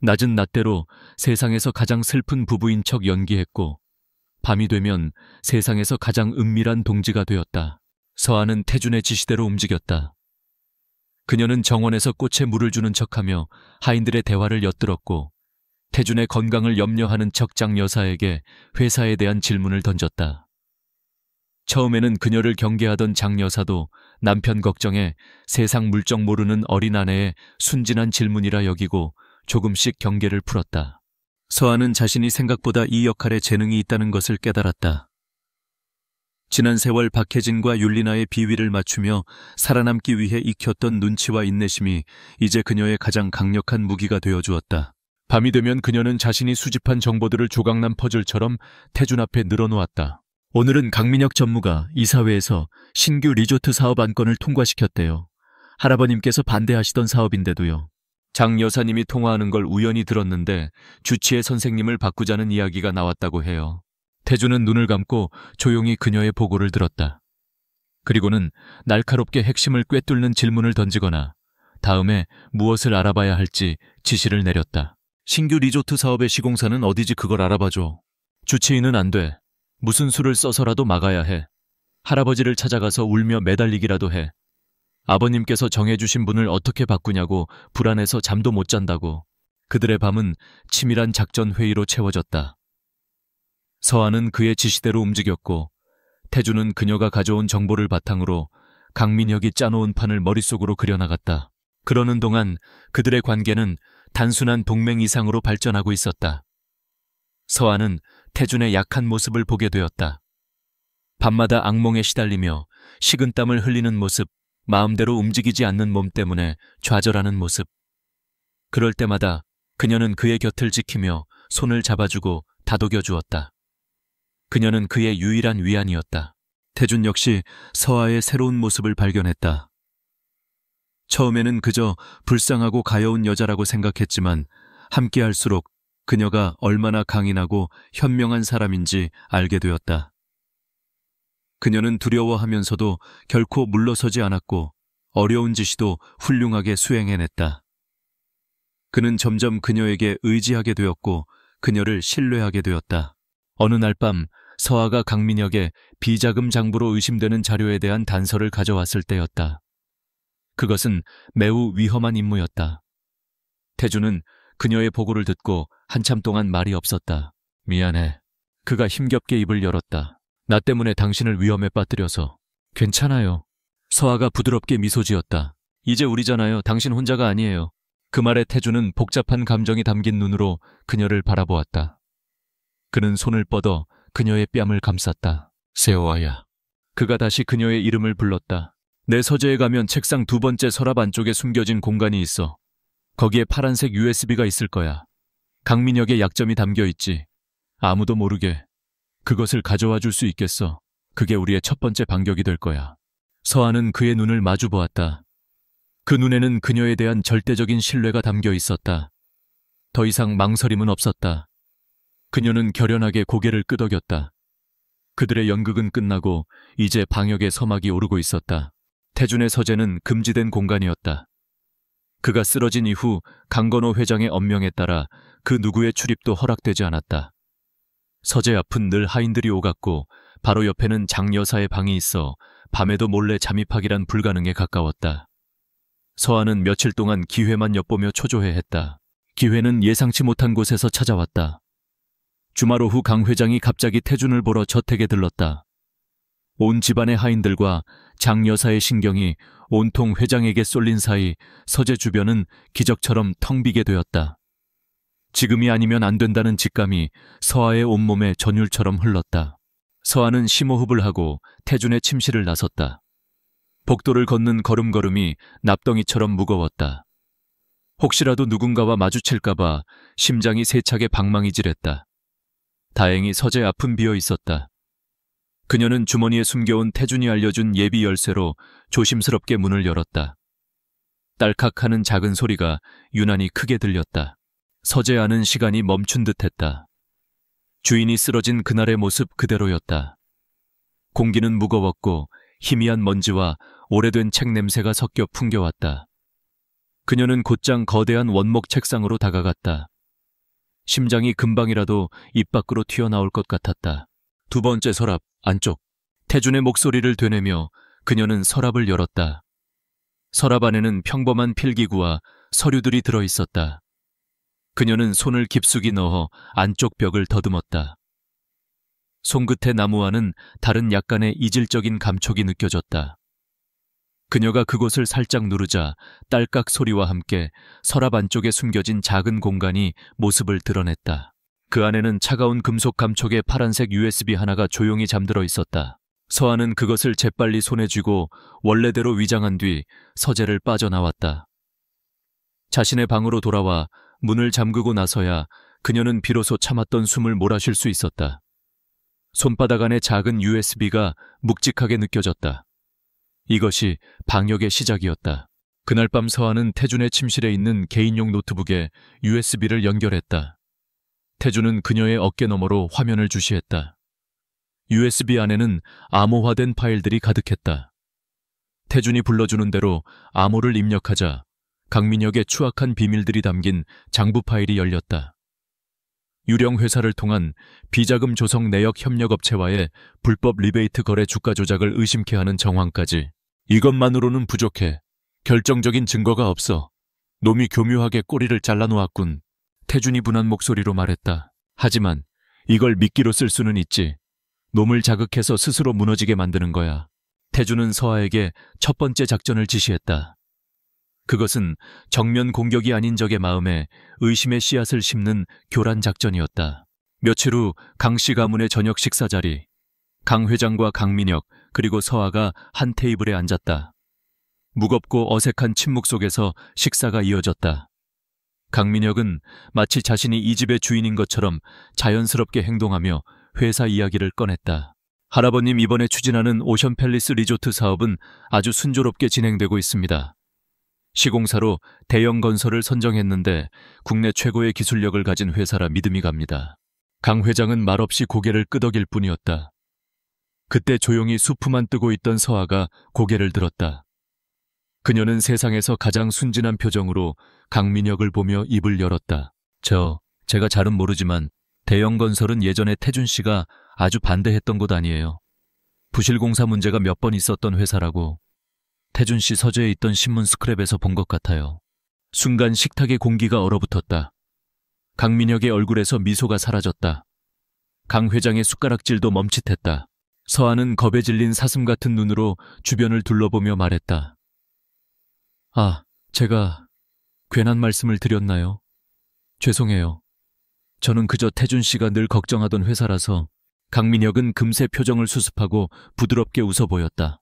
낮은 낮대로 세상에서 가장 슬픈 부부인 척 연기했고 밤이 되면 세상에서 가장 은밀한 동지가 되었다. 서아는 태준의 지시대로 움직였다. 그녀는 정원에서 꽃에 물을 주는 척하며 하인들의 대화를 엿들었고 태준의 건강을 염려하는 척장 여사에게 회사에 대한 질문을 던졌다. 처음에는 그녀를 경계하던 장 여사도 남편 걱정에 세상 물정 모르는 어린 아내의 순진한 질문이라 여기고 조금씩 경계를 풀었다. 서아는 자신이 생각보다 이 역할에 재능이 있다는 것을 깨달았다. 지난 세월 박혜진과 율리나의 비위를 맞추며 살아남기 위해 익혔던 눈치와 인내심이 이제 그녀의 가장 강력한 무기가 되어주었다. 밤이 되면 그녀는 자신이 수집한 정보들을 조각난 퍼즐처럼 태준 앞에 늘어놓았다. 오늘은 강민혁 전무가 이사회에서 신규 리조트 사업 안건을 통과시켰대요. 할아버님께서 반대하시던 사업인데도요. 장 여사님이 통화하는 걸 우연히 들었는데 주치의 선생님을 바꾸자는 이야기가 나왔다고 해요. 태준은 눈을 감고 조용히 그녀의 보고를 들었다. 그리고는 날카롭게 핵심을 꿰뚫는 질문을 던지거나 다음에 무엇을 알아봐야 할지 지시를 내렸다. 신규 리조트 사업의 시공사는 어디지, 그걸 알아봐줘. 주치의는 안 돼. 무슨 수를 써서라도 막아야 해. 할아버지를 찾아가서 울며 매달리기라도 해. 아버님께서 정해주신 분을 어떻게 바꾸냐고 불안해서 잠도 못 잔다고. 그들의 밤은 치밀한 작전 회의로 채워졌다. 서아는 그의 지시대로 움직였고 태준은 그녀가 가져온 정보를 바탕으로 강민혁이 짜놓은 판을 머릿속으로 그려나갔다. 그러는 동안 그들의 관계는 단순한 동맹 이상으로 발전하고 있었다. 서아는 태준의 약한 모습을 보게 되었다. 밤마다 악몽에 시달리며 식은땀을 흘리는 모습, 마음대로 움직이지 않는 몸 때문에 좌절하는 모습. 그럴 때마다 그녀는 그의 곁을 지키며 손을 잡아주고 다독여 주었다. 그녀는 그의 유일한 위안이었다. 태준 역시 서아의 새로운 모습을 발견했다. 처음에는 그저 불쌍하고 가여운 여자라고 생각했지만 함께할수록 그녀가 얼마나 강인하고 현명한 사람인지 알게 되었다. 그녀는 두려워하면서도 결코 물러서지 않았고 어려운 지시도 훌륭하게 수행해냈다. 그는 점점 그녀에게 의지하게 되었고 그녀를 신뢰하게 되었다. 어느 날 밤 서아가 강민혁의 비자금 장부로 의심되는 자료에 대한 단서를 가져왔을 때였다. 그것은 매우 위험한 임무였다. 태준은 그녀의 보고를 듣고 한참 동안 말이 없었다. 미안해. 그가 힘겹게 입을 열었다. 나 때문에 당신을 위험에 빠뜨려서. 괜찮아요. 서아가 부드럽게 미소 지었다. 이제 우리잖아요. 당신 혼자가 아니에요. 그 말에 태준은 복잡한 감정이 담긴 눈으로 그녀를 바라보았다. 그는 손을 뻗어 그녀의 뺨을 감쌌다. 세호아야. 그가 다시 그녀의 이름을 불렀다. 내 서재에 가면 책상 두 번째 서랍 안쪽에 숨겨진 공간이 있어. 거기에 파란색 USB가 있을 거야. 강민혁의 약점이 담겨 있지. 아무도 모르게. 그것을 가져와 줄 수 있겠어. 그게 우리의 첫 번째 반격이 될 거야. 서한은 그의 눈을 마주 보았다. 그 눈에는 그녀에 대한 절대적인 신뢰가 담겨 있었다. 더 이상 망설임은 없었다. 그녀는 결연하게 고개를 끄덕였다. 그들의 연극은 끝나고 이제 방역의 서막이 오르고 있었다. 태준의 서재는 금지된 공간이었다. 그가 쓰러진 이후 강건호 회장의 엄명에 따라 그 누구의 출입도 허락되지 않았다. 서재 앞은 늘 하인들이 오갔고 바로 옆에는 장 여사의 방이 있어 밤에도 몰래 잠입하기란 불가능에 가까웠다. 서한은 며칠 동안 기회만 엿보며 초조해했다. 기회는 예상치 못한 곳에서 찾아왔다. 주말 오후 강 회장이 갑자기 태준을 보러 저택에 들렀다. 온 집안의 하인들과 장 여사의 신경이 온통 회장에게 쏠린 사이 서재 주변은 기적처럼 텅 비게 되었다. 지금이 아니면 안 된다는 직감이 서아의 온몸에 전율처럼 흘렀다. 서아는 심호흡을 하고 태준의 침실을 나섰다. 복도를 걷는 걸음걸음이 납덩이처럼 무거웠다. 혹시라도 누군가와 마주칠까봐 심장이 세차게 방망이질했다. 다행히 서재 앞은 비어 있었다. 그녀는 주머니에 숨겨온 태준이 알려준 예비 열쇠로 조심스럽게 문을 열었다. 딸칵하는 작은 소리가 유난히 크게 들렸다. 서재 안은 시간이 멈춘 듯했다. 주인이 쓰러진 그날의 모습 그대로였다. 공기는 무거웠고 희미한 먼지와 오래된 책 냄새가 섞여 풍겨왔다. 그녀는 곧장 거대한 원목 책상으로 다가갔다. 심장이 금방이라도 입 밖으로 튀어나올 것 같았다. 두 번째 서랍 안쪽. 태준의 목소리를 되뇌며 그녀는 서랍을 열었다. 서랍 안에는 평범한 필기구와 서류들이 들어있었다. 그녀는 손을 깊숙이 넣어 안쪽 벽을 더듬었다. 손끝의 나무와는 다른 약간의 이질적인 감촉이 느껴졌다. 그녀가 그곳을 살짝 누르자 딸깍 소리와 함께 서랍 안쪽에 숨겨진 작은 공간이 모습을 드러냈다. 그 안에는 차가운 금속 감촉의 파란색 USB 하나가 조용히 잠들어 있었다. 서한은 그것을 재빨리 손에 쥐고 원래대로 위장한 뒤 서재를 빠져나왔다. 자신의 방으로 돌아와 문을 잠그고 나서야 그녀는 비로소 참았던 숨을 몰아쉴 수 있었다. 손바닥 안에 작은 USB가 묵직하게 느껴졌다. 이것이 방역의 시작이었다. 그날 밤 서한은 태준의 침실에 있는 개인용 노트북에 USB를 연결했다. 태준은 그녀의 어깨 너머로 화면을 주시했다. USB 안에는 암호화된 파일들이 가득했다. 태준이 불러주는 대로 암호를 입력하자 강민혁의 추악한 비밀들이 담긴 장부 파일이 열렸다. 유령 회사를 통한 비자금 조성 내역 협력업체와의 불법 리베이트 거래 주가 조작을 의심케 하는 정황까지. 이것만으로는 부족해. 결정적인 증거가 없어. 놈이 교묘하게 꼬리를 잘라놓았군. 태준이 분한 목소리로 말했다. 하지만 이걸 미끼로 쓸 수는 있지. 놈을 자극해서 스스로 무너지게 만드는 거야. 태준은 서아에게 첫 번째 작전을 지시했다. 그것은 정면 공격이 아닌 적의 마음에 의심의 씨앗을 심는 교란 작전이었다. 며칠 후 강 씨 가문의 저녁 식사 자리. 강 회장과 강민혁 그리고 서아가 한 테이블에 앉았다. 무겁고 어색한 침묵 속에서 식사가 이어졌다. 강민혁은 마치 자신이 이 집의 주인인 것처럼 자연스럽게 행동하며 회사 이야기를 꺼냈다. 할아버님 이번에 추진하는 오션팰리스 리조트 사업은 아주 순조롭게 진행되고 있습니다. 시공사로 대형 건설을 선정했는데 국내 최고의 기술력을 가진 회사라 믿음이 갑니다. 강 회장은 말없이 고개를 끄덕일 뿐이었다. 그때 조용히 수프만 뜨고 있던 서아가 고개를 들었다. 그녀는 세상에서 가장 순진한 표정으로 강민혁을 보며 입을 열었다. 제가 잘은 모르지만 대형 건설은 예전에 태준 씨가 아주 반대했던 곳 아니에요. 부실공사 문제가 몇 번 있었던 회사라고. 태준 씨 서재에 있던 신문 스크랩에서 본 것 같아요. 순간 식탁의 공기가 얼어붙었다. 강민혁의 얼굴에서 미소가 사라졌다. 강 회장의 숟가락질도 멈칫했다. 서아는 겁에 질린 사슴 같은 눈으로 주변을 둘러보며 말했다. 제가 괜한 말씀을 드렸나요? 죄송해요. 저는 그저 태준 씨가 늘 걱정하던 회사라서 강민혁은 금세 표정을 수습하고 부드럽게 웃어 보였다.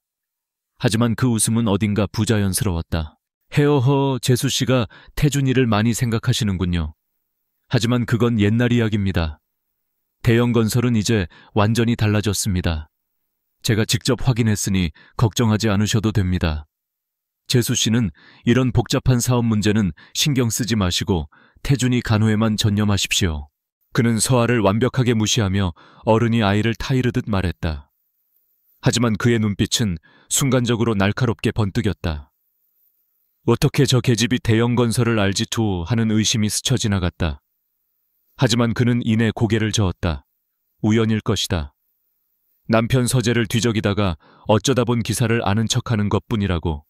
하지만 그 웃음은 어딘가 부자연스러웠다. 헤어허, 재수씨가 태준이를 많이 생각하시는군요. 하지만 그건 옛날 이야기입니다. 대형건설은 이제 완전히 달라졌습니다. 제가 직접 확인했으니 걱정하지 않으셔도 됩니다. 재수씨는 이런 복잡한 사업 문제는 신경 쓰지 마시고 태준이 간호에만 전념하십시오. 그는 서아를 완벽하게 무시하며 어른이 아이를 타이르듯 말했다. 하지만 그의 눈빛은 순간적으로 날카롭게 번뜩였다. 어떻게 저 계집이 대형건설을 알지 투 하는 의심이 스쳐 지나갔다. 하지만 그는 이내 고개를 저었다. 우연일 것이다. 남편 서재를 뒤적이다가 어쩌다 본 기사를 아는 척하는 것뿐이라고.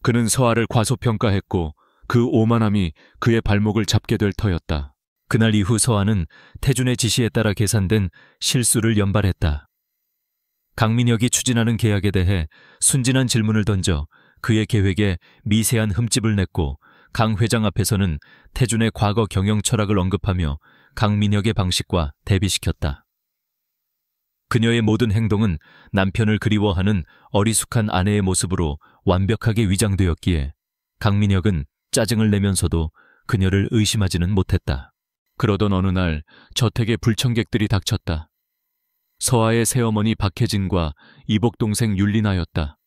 그는 서아를 과소평가했고 그 오만함이 그의 발목을 잡게 될 터였다. 그날 이후 서아는 태준의 지시에 따라 계산된 실수를 연발했다. 강민혁이 추진하는 계약에 대해 순진한 질문을 던져 그의 계획에 미세한 흠집을 냈고 강 회장 앞에서는 태준의 과거 경영 철학을 언급하며 강민혁의 방식과 대비시켰다. 그녀의 모든 행동은 남편을 그리워하는 어리숙한 아내의 모습으로 완벽하게 위장되었기에 강민혁은 짜증을 내면서도 그녀를 의심하지는 못했다. 그러던 어느 날 저택에 불청객들이 닥쳤다. 서아의 새어머니 박혜진과 이복동생 율리나였다.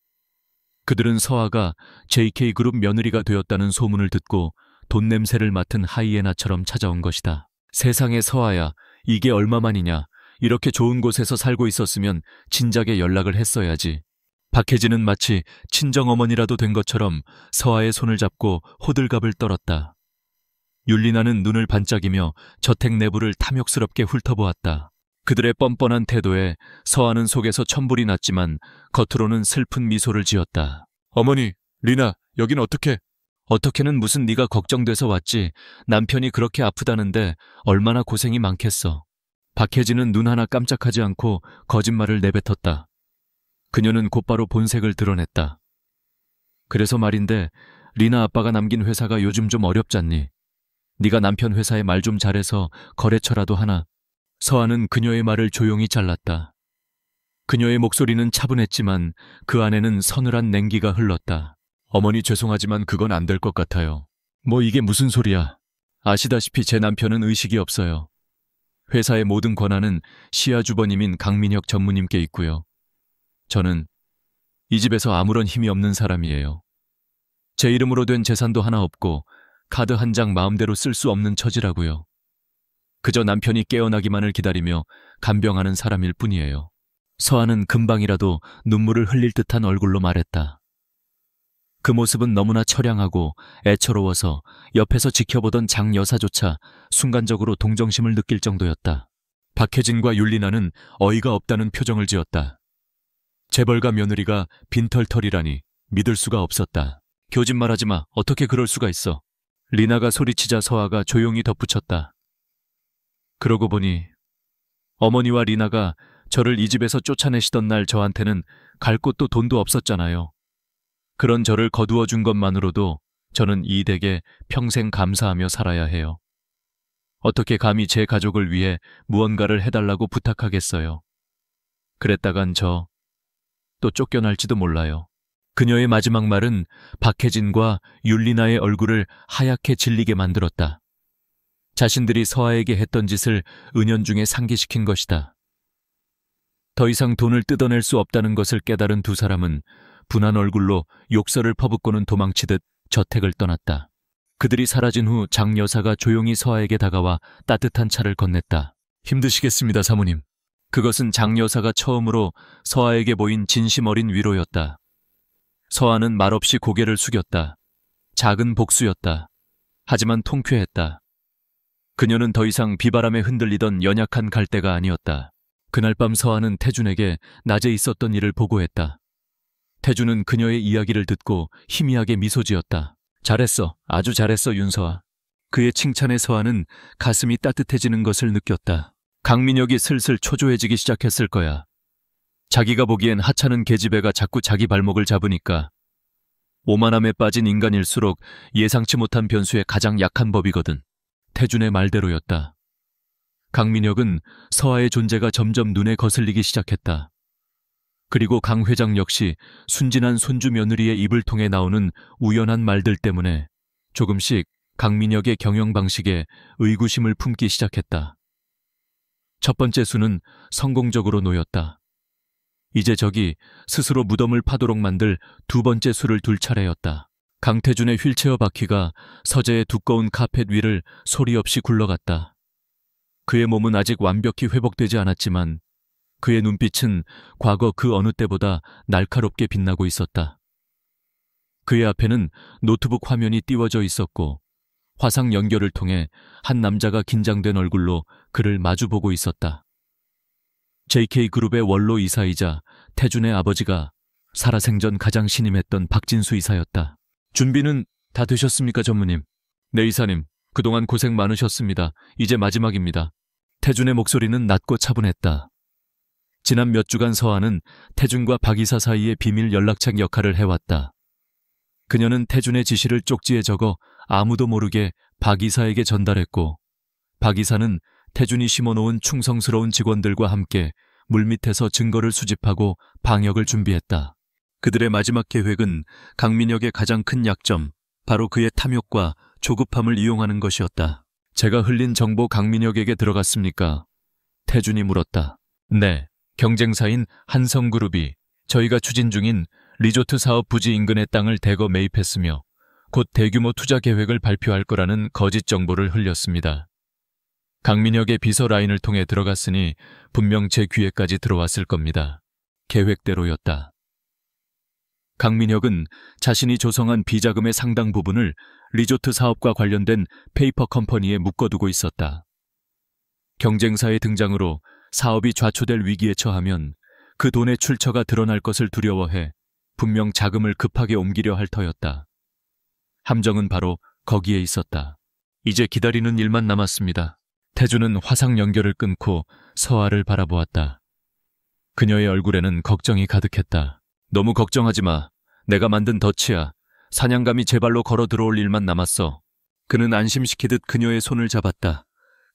그들은 서아가 JK그룹 며느리가 되었다는 소문을 듣고 돈 냄새를 맡은 하이에나처럼 찾아온 것이다. 세상에 서아야, 이게 얼마만이냐. 이렇게 좋은 곳에서 살고 있었으면 진작에 연락을 했어야지. 박혜진은 마치 친정어머니라도 된 것처럼 서아의 손을 잡고 호들갑을 떨었다. 율리나는 눈을 반짝이며 저택 내부를 탐욕스럽게 훑어보았다. 그들의 뻔뻔한 태도에 서아는 속에서 천불이 났지만 겉으로는 슬픈 미소를 지었다. 어머니, 리나, 여긴 어떻게? 어떻게는 무슨 네가 걱정돼서 왔지. 남편이 그렇게 아프다는데 얼마나 고생이 많겠어. 박혜진은 눈 하나 깜짝하지 않고 거짓말을 내뱉었다. 그녀는 곧바로 본색을 드러냈다. 그래서 말인데 리나 아빠가 남긴 회사가 요즘 좀 어렵잖니. 네가 남편 회사에 말 좀 잘해서 거래처라도 하나. 서아는 그녀의 말을 조용히 잘랐다. 그녀의 목소리는 차분했지만 그 안에는 서늘한 냉기가 흘렀다. 어머니 죄송하지만 그건 안 될 것 같아요. 뭐 이게 무슨 소리야. 아시다시피 제 남편은 의식이 없어요. 회사의 모든 권한은 시아 주버님인 강민혁 전무님께 있고요. 저는 이 집에서 아무런 힘이 없는 사람이에요. 제 이름으로 된 재산도 하나 없고 카드 한 장 마음대로 쓸 수 없는 처지라고요. 그저 남편이 깨어나기만을 기다리며 간병하는 사람일 뿐이에요. 서아는 금방이라도 눈물을 흘릴 듯한 얼굴로 말했다. 그 모습은 너무나 처량하고 애처로워서 옆에서 지켜보던 장 여사조차 순간적으로 동정심을 느낄 정도였다. 박혜진과 율리나는 어이가 없다는 표정을 지었다. 재벌가 며느리가 빈털털이라니 믿을 수가 없었다. 교짓말하지 마. 어떻게 그럴 수가 있어. 리나가 소리치자 서아가 조용히 덧붙였다. 그러고 보니 어머니와 리나가 저를 이 집에서 쫓아내시던 날 저한테는 갈 곳도 돈도 없었잖아요. 그런 저를 거두어 준 것만으로도 저는 이 댁에 평생 감사하며 살아야 해요. 어떻게 감히 제 가족을 위해 무언가를 해달라고 부탁하겠어요. 그랬다간 저 또 쫓겨날지도 몰라요. 그녀의 마지막 말은 박혜진과 율리나의 얼굴을 하얗게 질리게 만들었다. 자신들이 서아에게 했던 짓을 은연중에 상기시킨 것이다. 더 이상 돈을 뜯어낼 수 없다는 것을 깨달은 두 사람은 분한 얼굴로 욕설을 퍼붓고는 도망치듯 저택을 떠났다. 그들이 사라진 후 장 여사가 조용히 서아에게 다가와 따뜻한 차를 건넸다. 힘드시겠습니다, 사모님. 그것은 장 여사가 처음으로 서아에게 보인 진심 어린 위로였다. 서아는 말없이 고개를 숙였다. 작은 복수였다. 하지만 통쾌했다. 그녀는 더 이상 비바람에 흔들리던 연약한 갈대가 아니었다. 그날 밤 서아는 태준에게 낮에 있었던 일을 보고했다. 태준은 그녀의 이야기를 듣고 희미하게 미소 지었다. 잘했어. 아주 잘했어, 윤서아. 그의 칭찬에 서아는 가슴이 따뜻해지는 것을 느꼈다. 강민혁이 슬슬 초조해지기 시작했을 거야. 자기가 보기엔 하찮은 계집애가 자꾸 자기 발목을 잡으니까. 오만함에 빠진 인간일수록 예상치 못한 변수에 가장 약한 법이거든. 태준의 말대로였다. 강민혁은 서아의 존재가 점점 눈에 거슬리기 시작했다. 그리고 강 회장 역시 순진한 손주 며느리의 입을 통해 나오는 우연한 말들 때문에 조금씩 강민혁의 경영 방식에 의구심을 품기 시작했다. 첫 번째 수는 성공적으로 놓였다. 이제 저기 스스로 무덤을 파도록 만들 두 번째 수를 둘 차례였다. 강태준의 휠체어 바퀴가 서재의 두꺼운 카펫 위를 소리 없이 굴러갔다. 그의 몸은 아직 완벽히 회복되지 않았지만 그의 눈빛은 과거 그 어느 때보다 날카롭게 빛나고 있었다. 그의 앞에는 노트북 화면이 띄워져 있었고 화상 연결을 통해 한 남자가 긴장된 얼굴로 그를 마주보고 있었다. JK그룹의 원로 이사이자 태준의 아버지가 살아생전 가장 신임했던 박진수 이사였다. 준비는 다 되셨습니까, 전무님? 네, 이사님. 그동안 고생 많으셨습니다. 이제 마지막입니다. 태준의 목소리는 낮고 차분했다. 지난 몇 주간 서아는 태준과 박 이사 사이의 비밀 연락책 역할을 해왔다. 그녀는 태준의 지시를 쪽지에 적어 아무도 모르게 박 이사에게 전달했고 박 이사는 태준이 심어놓은 충성스러운 직원들과 함께 물밑에서 증거를 수집하고 방역을 준비했다. 그들의 마지막 계획은 강민혁의 가장 큰 약점, 바로 그의 탐욕과 조급함을 이용하는 것이었다. 제가 흘린 정보 강민혁에게 들어갔습니까? 태준이 물었다. 네, 경쟁사인 한성그룹이 저희가 추진 중인 리조트 사업 부지 인근의 땅을 대거 매입했으며 곧 대규모 투자 계획을 발표할 거라는 거짓 정보를 흘렸습니다. 강민혁의 비서 라인을 통해 들어갔으니 분명 제 귀에까지 들어왔을 겁니다. 계획대로였다. 강민혁은 자신이 조성한 비자금의 상당 부분을 리조트 사업과 관련된 페이퍼 컴퍼니에 묶어두고 있었다. 경쟁사의 등장으로 사업이 좌초될 위기에 처하면 그 돈의 출처가 드러날 것을 두려워해 분명 자금을 급하게 옮기려 할 터였다. 함정은 바로 거기에 있었다. 이제 기다리는 일만 남았습니다. 태준은 화상 연결을 끊고 서아를 바라보았다. 그녀의 얼굴에는 걱정이 가득했다. 너무 걱정하지 마. 내가 만든 덫이야. 사냥감이 제 발로 걸어 들어올 일만 남았어. 그는 안심시키듯 그녀의 손을 잡았다.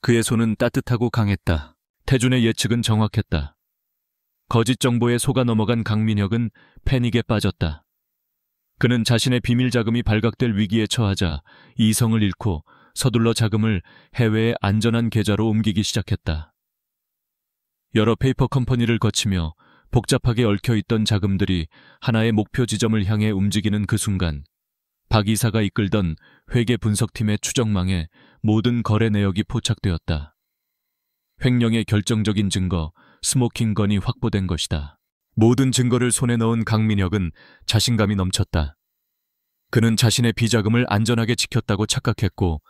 그의 손은 따뜻하고 강했다. 태준의 예측은 정확했다. 거짓 정보에 속아 넘어간 강민혁은 패닉에 빠졌다. 그는 자신의 비밀 자금이 발각될 위기에 처하자 이성을 잃고 서둘러 자금을 해외의 안전한 계좌로 옮기기 시작했다. 여러 페이퍼 컴퍼니를 거치며 복잡하게 얽혀있던 자금들이 하나의 목표 지점을 향해 움직이는 그 순간 박 이사가 이끌던 회계 분석팀의 추정망에 모든 거래 내역이 포착되었다. 횡령의 결정적인 증거, 스모킹건이 확보된 것이다. 모든 증거를 손에 넣은 강민혁은 자신감이 넘쳤다. 그는 자신의 비자금을 안전하게 지켰다고 착각했고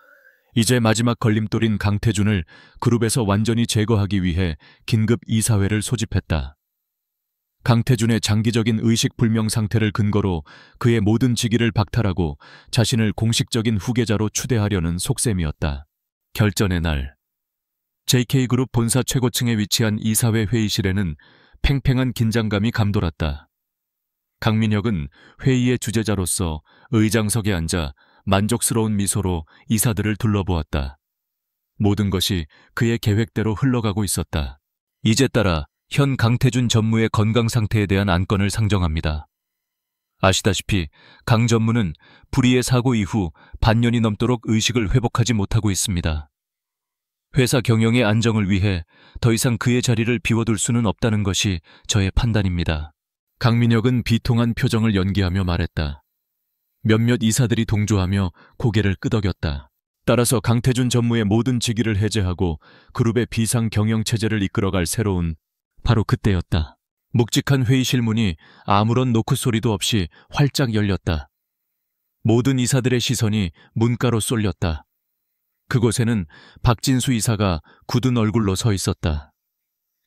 이제 마지막 걸림돌인 강태준을 그룹에서 완전히 제거하기 위해 긴급 이사회를 소집했다. 강태준의 장기적인 의식불명 상태를 근거로 그의 모든 직위를 박탈하고 자신을 공식적인 후계자로 추대하려는 속셈이었다. 결전의 날, JK그룹 본사 최고층에 위치한 이사회 회의실에는 팽팽한 긴장감이 감돌았다. 강민혁은 회의의 주재자로서 의장석에 앉아 만족스러운 미소로 이사들을 둘러보았다. 모든 것이 그의 계획대로 흘러가고 있었다. 이제 따라 현 강태준 전무의 건강 상태에 대한 안건을 상정합니다. 아시다시피 강 전무는 불의의 사고 이후 반년이 넘도록 의식을 회복하지 못하고 있습니다. 회사 경영의 안정을 위해 더 이상 그의 자리를 비워둘 수는 없다는 것이 저의 판단입니다. 강민혁은 비통한 표정을 연기하며 말했다. 몇몇 이사들이 동조하며 고개를 끄덕였다. 따라서 강태준 전무의 모든 직위를 해제하고 그룹의 비상 경영 체제를 이끌어갈 새로운 바로 그때였다. 묵직한 회의실 문이 아무런 노크 소리도 없이 활짝 열렸다. 모든 이사들의 시선이 문가로 쏠렸다. 그곳에는 박진수 이사가 굳은 얼굴로 서 있었다.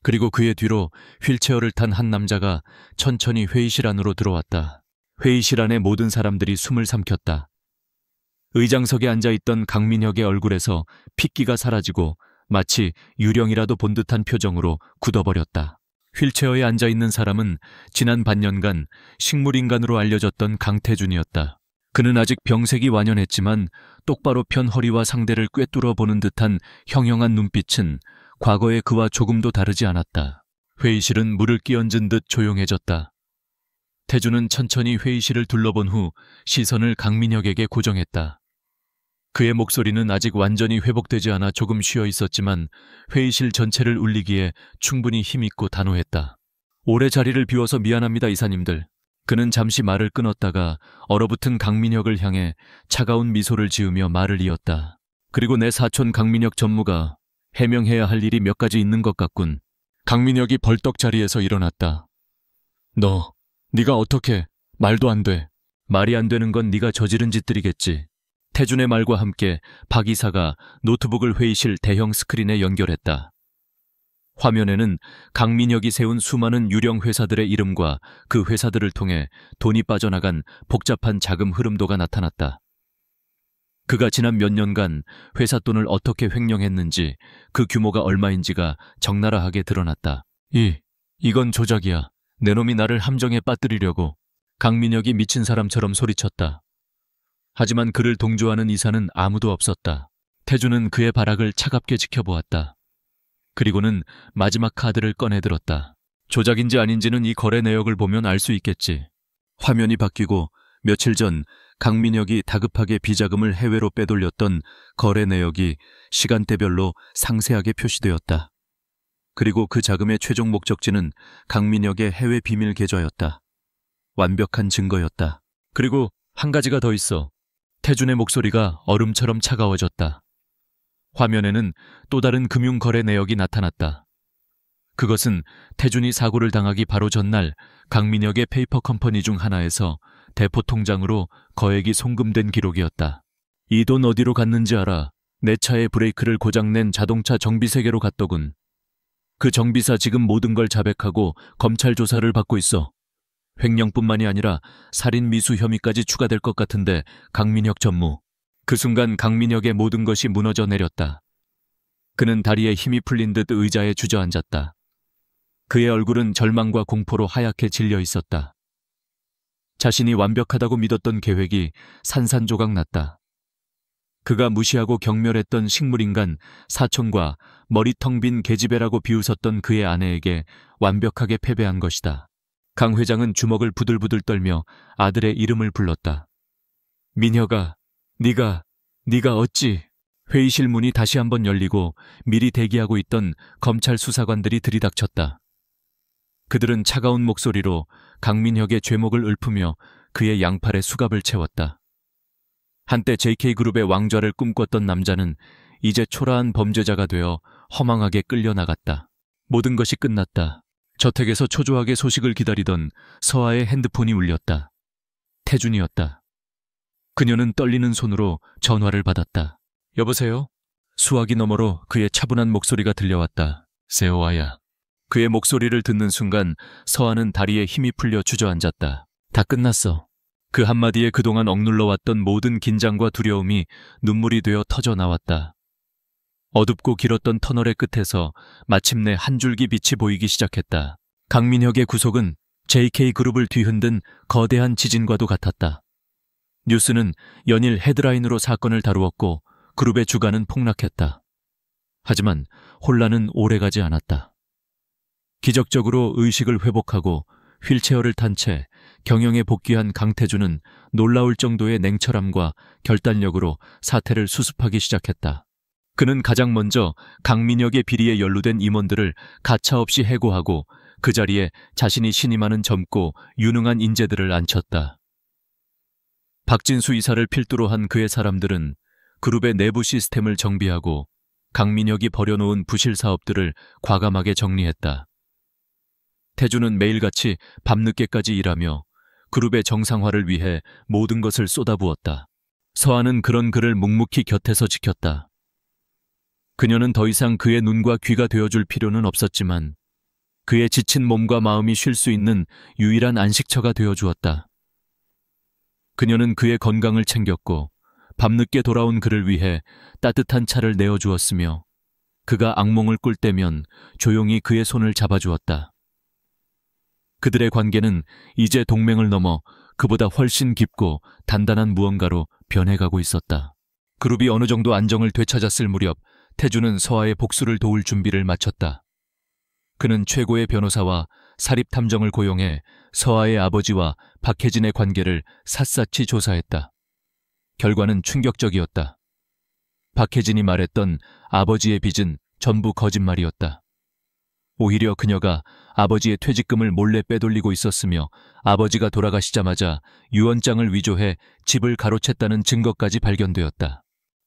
그리고 그의 뒤로 휠체어를 탄 한 남자가 천천히 회의실 안으로 들어왔다. 회의실 안의 모든 사람들이 숨을 삼켰다. 의장석에 앉아있던 강민혁의 얼굴에서 핏기가 사라지고 마치 유령이라도 본 듯한 표정으로 굳어버렸다. 휠체어에 앉아있는 사람은 지난 반년간 식물인간으로 알려졌던 강태준이었다. 그는 아직 병색이 완연했지만 똑바로 편 허리와 상대를 꿰뚫어 보는 듯한 형형한 눈빛은 과거의 그와 조금도 다르지 않았다. 회의실은 물을 끼얹은 듯 조용해졌다. 태주는 천천히 회의실을 둘러본 후 시선을 강민혁에게 고정했다. 그의 목소리는 아직 완전히 회복되지 않아 조금 쉬어 있었지만 회의실 전체를 울리기에 충분히 힘있고 단호했다. 오래 자리를 비워서 미안합니다, 이사님들. 그는 잠시 말을 끊었다가 얼어붙은 강민혁을 향해 차가운 미소를 지으며 말을 이었다. 그리고 내 사촌 강민혁 전무가 해명해야 할 일이 몇 가지 있는 것 같군. 강민혁이 벌떡 자리에서 일어났다. 네가 어떻게? 말도 안 돼. 말이 안 되는 건 네가 저지른 짓들이겠지. 태준의 말과 함께 박 이사가 노트북을 회의실 대형 스크린에 연결했다. 화면에는 강민혁이 세운 수많은 유령 회사들의 이름과 그 회사들을 통해 돈이 빠져나간 복잡한 자금 흐름도가 나타났다. 그가 지난 몇 년간 회사 돈을 어떻게 횡령했는지, 그 규모가 얼마인지가 적나라하게 드러났다. 이건 조작이야. 내 놈이 나를 함정에 빠뜨리려고. 강민혁이 미친 사람처럼 소리쳤다. 하지만 그를 동조하는 이사는 아무도 없었다. 태주는 그의 발악을 차갑게 지켜보았다. 그리고는 마지막 카드를 꺼내들었다. 조작인지 아닌지는 이 거래 내역을 보면 알 수 있겠지. 화면이 바뀌고 며칠 전 강민혁이 다급하게 비자금을 해외로 빼돌렸던 거래 내역이 시간대별로 상세하게 표시되었다. 그리고 그 자금의 최종 목적지는 강민혁의 해외 비밀 계좌였다. 완벽한 증거였다. 그리고 한 가지가 더 있어. 태준의 목소리가 얼음처럼 차가워졌다. 화면에는 또 다른 금융거래 내역이 나타났다. 그것은 태준이 사고를 당하기 바로 전날 강민혁의 페이퍼 컴퍼니 중 하나에서 대포 통장으로 거액이 송금된 기록이었다. 이 돈 어디로 갔는지 알아. 내 차의 브레이크를 고장낸 자동차 정비세계로 갔더군. 그 정비사 지금 모든 걸 자백하고 검찰 조사를 받고 있어. 횡령뿐만이 아니라 살인 미수 혐의까지 추가될 것 같은데 강민혁 전무. 그 순간 강민혁의 모든 것이 무너져 내렸다. 그는 다리에 힘이 풀린 듯 의자에 주저앉았다. 그의 얼굴은 절망과 공포로 하얗게 질려 있었다. 자신이 완벽하다고 믿었던 계획이 산산조각 났다. 그가 무시하고 경멸했던 식물인간 사촌과 머리 텅 빈 계집애라고 비웃었던 그의 아내에게 완벽하게 패배한 것이다. 강 회장은 주먹을 부들부들 떨며 아들의 이름을 불렀다. 민혁아, 네가 어찌... 회의실 문이 다시 한번 열리고 미리 대기하고 있던 검찰 수사관들이 들이닥쳤다. 그들은 차가운 목소리로 강민혁의 죄목을 읊으며 그의 양팔에 수갑을 채웠다. 한때 JK그룹의 왕좌를 꿈꿨던 남자는 이제 초라한 범죄자가 되어 허망하게 끌려나갔다. 모든 것이 끝났다. 저택에서 초조하게 소식을 기다리던 서아의 핸드폰이 울렸다. 태준이었다. 그녀는 떨리는 손으로 전화를 받았다. 여보세요? 수화기 너머로 그의 차분한 목소리가 들려왔다. 세호아야. 그의 목소리를 듣는 순간 서아는 다리에 힘이 풀려 주저앉았다. 다 끝났어. 그 한마디에 그동안 억눌러왔던 모든 긴장과 두려움이 눈물이 되어 터져 나왔다. 어둡고 길었던 터널의 끝에서 마침내 한 줄기 빛이 보이기 시작했다. 강민혁의 구속은 JK그룹을 뒤흔든 거대한 지진과도 같았다. 뉴스는 연일 헤드라인으로 사건을 다루었고 그룹의 주가는 폭락했다. 하지만 혼란은 오래가지 않았다. 기적적으로 의식을 회복하고 휠체어를 탄 채 경영에 복귀한 강태준은 놀라울 정도의 냉철함과 결단력으로 사태를 수습하기 시작했다. 그는 가장 먼저 강민혁의 비리에 연루된 임원들을 가차없이 해고하고 그 자리에 자신이 신임하는 젊고 유능한 인재들을 앉혔다. 박진수 이사를 필두로 한 그의 사람들은 그룹의 내부 시스템을 정비하고 강민혁이 벌여놓은 부실 사업들을 과감하게 정리했다. 태준은 매일같이 밤늦게까지 일하며 그룹의 정상화를 위해 모든 것을 쏟아부었다. 서아는 그런 그를 묵묵히 곁에서 지켰다. 그녀는 더 이상 그의 눈과 귀가 되어줄 필요는 없었지만 그의 지친 몸과 마음이 쉴 수 있는 유일한 안식처가 되어주었다. 그녀는 그의 건강을 챙겼고 밤늦게 돌아온 그를 위해 따뜻한 차를 내어주었으며 그가 악몽을 꿀 때면 조용히 그의 손을 잡아주었다. 그들의 관계는 이제 동맹을 넘어 그보다 훨씬 깊고 단단한 무언가로 변해가고 있었다. 그룹이 어느 정도 안정을 되찾았을 무렵 태주는 서아의 복수를 도울 준비를 마쳤다. 그는 최고의 변호사와 사립탐정을 고용해 서아의 아버지와 박혜진의 관계를 샅샅이 조사했다. 결과는 충격적이었다. 박혜진이 말했던 아버지의 빚은 전부 거짓말이었다. 오히려 그녀가 아버지의 퇴직금을 몰래 빼돌리고 있었으며 아버지가 돌아가시자마자 유언장을 위조해 집을 가로챘다는 증거까지 발견되었다.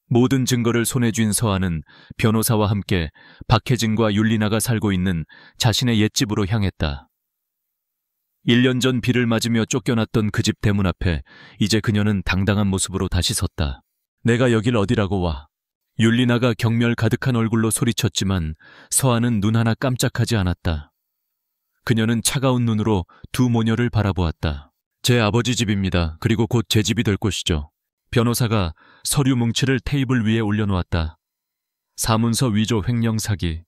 모든 증거를 손에 쥔 서아는 변호사와 함께 박혜진과 율리나가 살고 있는 자신의 옛집으로 향했다. 1년 전 비를 맞으며 쫓겨났던 그 집 대문 앞에 이제 그녀는 당당한 모습으로 다시 섰다. 내가 여길 어디라고 와. 율리나가 경멸 가득한 얼굴로 소리쳤지만 서아는 눈 하나 깜짝하지 않았다. 그녀는 차가운 눈으로 두 모녀를 바라보았다. 제 아버지 집입니다. 그리고 곧 제 집이 될 곳이죠. 변호사가 서류 뭉치를 테이블 위에 올려놓았다. 사문서 위조 횡령 사기.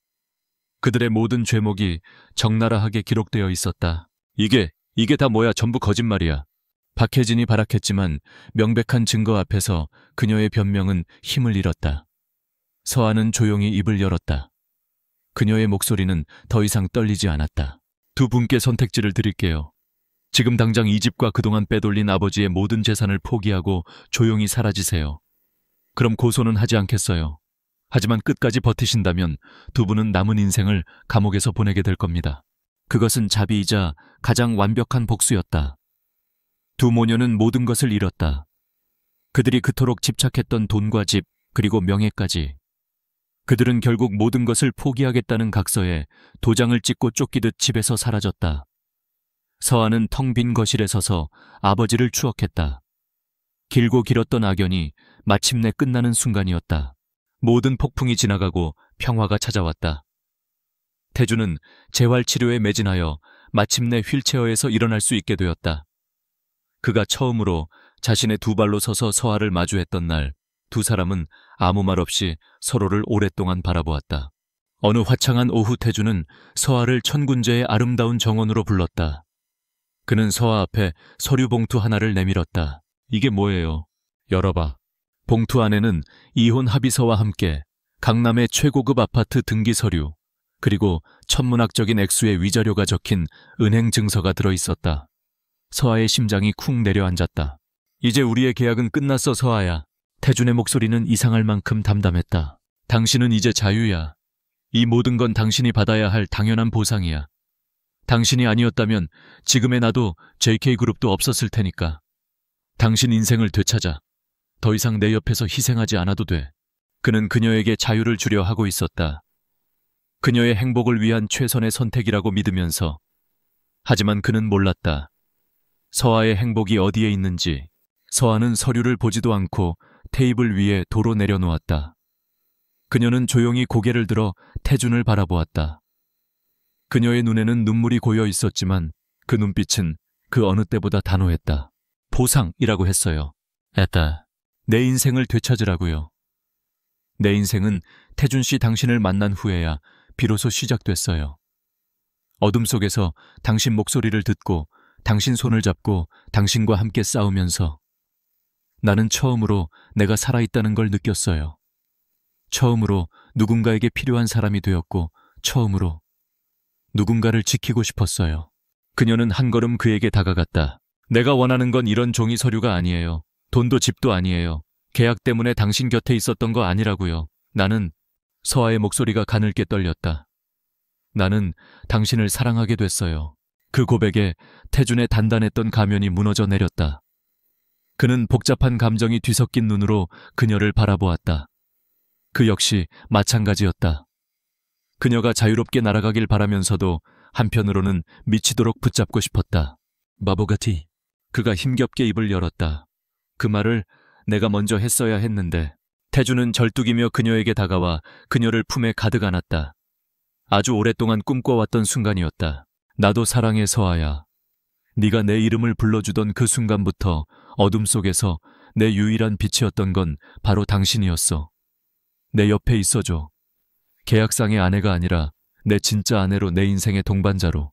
그들의 모든 죄목이 적나라하게 기록되어 있었다. 이게 다 뭐야? 전부 거짓말이야. 박혜진이 발악했지만 명백한 증거 앞에서 그녀의 변명은 힘을 잃었다. 서아는 조용히 입을 열었다. 그녀의 목소리는 더 이상 떨리지 않았다. 두 분께 선택지를 드릴게요. 지금 당장 이 집과 그동안 빼돌린 아버지의 모든 재산을 포기하고 조용히 사라지세요. 그럼 고소는 하지 않겠어요. 하지만 끝까지 버티신다면 두 분은 남은 인생을 감옥에서 보내게 될 겁니다. 그것은 자비이자 가장 완벽한 복수였다. 두 모녀는 모든 것을 잃었다. 그들이 그토록 집착했던 돈과 집, 그리고 명예까지. 그들은 결국 모든 것을 포기하겠다는 각서에 도장을 찍고 쫓기듯 집에서 사라졌다. 서아는 텅 빈 거실에 서서 아버지를 추억했다. 길고 길었던 악연이 마침내 끝나는 순간이었다. 모든 폭풍이 지나가고 평화가 찾아왔다. 태주는 재활치료에 매진하여 마침내 휠체어에서 일어날 수 있게 되었다. 그가 처음으로 자신의 두 발로 서서 서아를 마주했던 날, 두 사람은 아무 말 없이 서로를 오랫동안 바라보았다. 어느 화창한 오후 태주는 서아를 천군제의 아름다운 정원으로 불렀다. 그는 서아 앞에 서류 봉투 하나를 내밀었다. 이게 뭐예요? 열어봐. 봉투 안에는 이혼 합의서와 함께 강남의 최고급 아파트 등기 서류, 그리고 천문학적인 액수의 위자료가 적힌 은행 증서가 들어있었다. 서아의 심장이 쿵 내려앉았다. 이제 우리의 계약은 끝났어, 서아야. 태준의 목소리는 이상할 만큼 담담했다. 당신은 이제 자유야. 이 모든 건 당신이 받아야 할 당연한 보상이야. 당신이 아니었다면 지금의 나도 JK그룹도 없었을 테니까. 당신 인생을 되찾아. 더 이상 내 옆에서 희생하지 않아도 돼. 그는 그녀에게 자유를 주려 하고 있었다. 그녀의 행복을 위한 최선의 선택이라고 믿으면서. 하지만 그는 몰랐다. 서아의 행복이 어디에 있는지. 서아는 서류를 보지도 않고 테이블 위에 도로 내려놓았다. 그녀는 조용히 고개를 들어 태준을 바라보았다. 그녀의 눈에는 눈물이 고여 있었지만 그 눈빛은 그 어느 때보다 단호했다. 보상이라고 했어요. 내 인생을 되찾으라고요. 내 인생은 태준 씨 당신을 만난 후에야 비로소 시작됐어요. 어둠 속에서 당신 목소리를 듣고 당신 손을 잡고 당신과 함께 싸우면서 나는 처음으로 내가 살아있다는 걸 느꼈어요. 처음으로 누군가에게 필요한 사람이 되었고 처음으로 누군가를 지키고 싶었어요. 그녀는 한 걸음 그에게 다가갔다. 내가 원하는 건 이런 종이 서류가 아니에요. 돈도 집도 아니에요. 계약 때문에 당신 곁에 있었던 거 아니라고요. 나는 서아의 목소리가 가늘게 떨렸다. 나는 당신을 사랑하게 됐어요. 그 고백에 태준의 단단했던 가면이 무너져 내렸다. 그는 복잡한 감정이 뒤섞인 눈으로 그녀를 바라보았다. 그 역시 마찬가지였다. 그녀가 자유롭게 날아가길 바라면서도 한편으로는 미치도록 붙잡고 싶었다. 마보가티. 그가 힘겹게 입을 열었다. 그 말을 내가 먼저 했어야 했는데. 태주는 절뚝이며 그녀에게 다가와 그녀를 품에 가득 안았다. 아주 오랫동안 꿈꿔왔던 순간이었다. 나도 사랑해, 서아야. 네가 내 이름을 불러주던 그 순간부터 어둠 속에서 내 유일한 빛이었던 건 바로 당신이었어. 내 옆에 있어줘. 계약상의 아내가 아니라 내 진짜 아내로, 내 인생의 동반자로.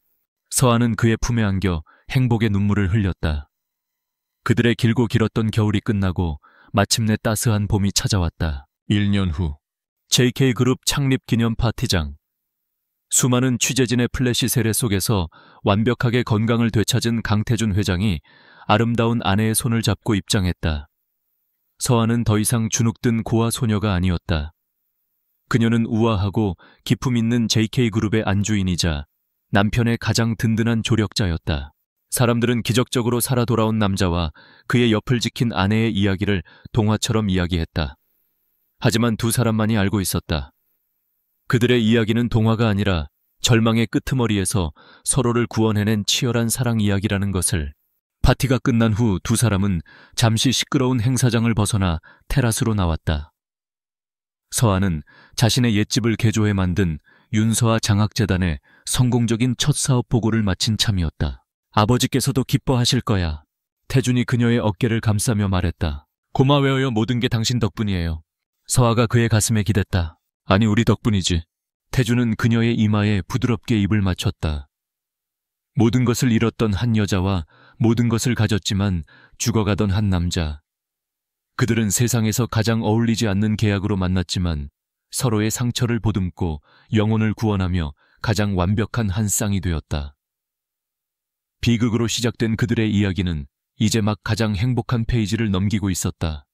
서아는 그의 품에 안겨 행복의 눈물을 흘렸다. 그들의 길고 길었던 겨울이 끝나고 마침내 따스한 봄이 찾아왔다. 1년 후 JK그룹 창립 기념 파티장. 수많은 취재진의 플래시 세례 속에서 완벽하게 건강을 되찾은 강태준 회장이 아름다운 아내의 손을 잡고 입장했다. 서아는 더 이상 주눅든 고아 소녀가 아니었다. 그녀는 우아하고 기품 있는 JK그룹의 안주인이자 남편의 가장 든든한 조력자였다. 사람들은 기적적으로 살아 돌아온 남자와 그의 옆을 지킨 아내의 이야기를 동화처럼 이야기했다. 하지만 두 사람만이 알고 있었다. 그들의 이야기는 동화가 아니라 절망의 끄트머리에서 서로를 구원해낸 치열한 사랑 이야기라는 것을. 파티가 끝난 후 두 사람은 잠시 시끄러운 행사장을 벗어나 테라스로 나왔다. 서아는 자신의 옛집을 개조해 만든 윤서아 장학재단의 성공적인 첫 사업 보고를 마친 참이었다. 아버지께서도 기뻐하실 거야. 태준이 그녀의 어깨를 감싸며 말했다. 고마워요. 모든 게 당신 덕분이에요. 서아가 그의 가슴에 기댔다. 아니, 우리 덕분이지. 태준은 그녀의 이마에 부드럽게 입을 맞췄다. 모든 것을 잃었던 한 여자와 모든 것을 가졌지만 죽어가던 한 남자. 그들은 세상에서 가장 어울리지 않는 계약으로 만났지만 서로의 상처를 보듬고 영혼을 구원하며 가장 완벽한 한 쌍이 되었다. 비극으로 시작된 그들의 이야기는 이제 막 가장 행복한 페이지를 넘기고 있었다.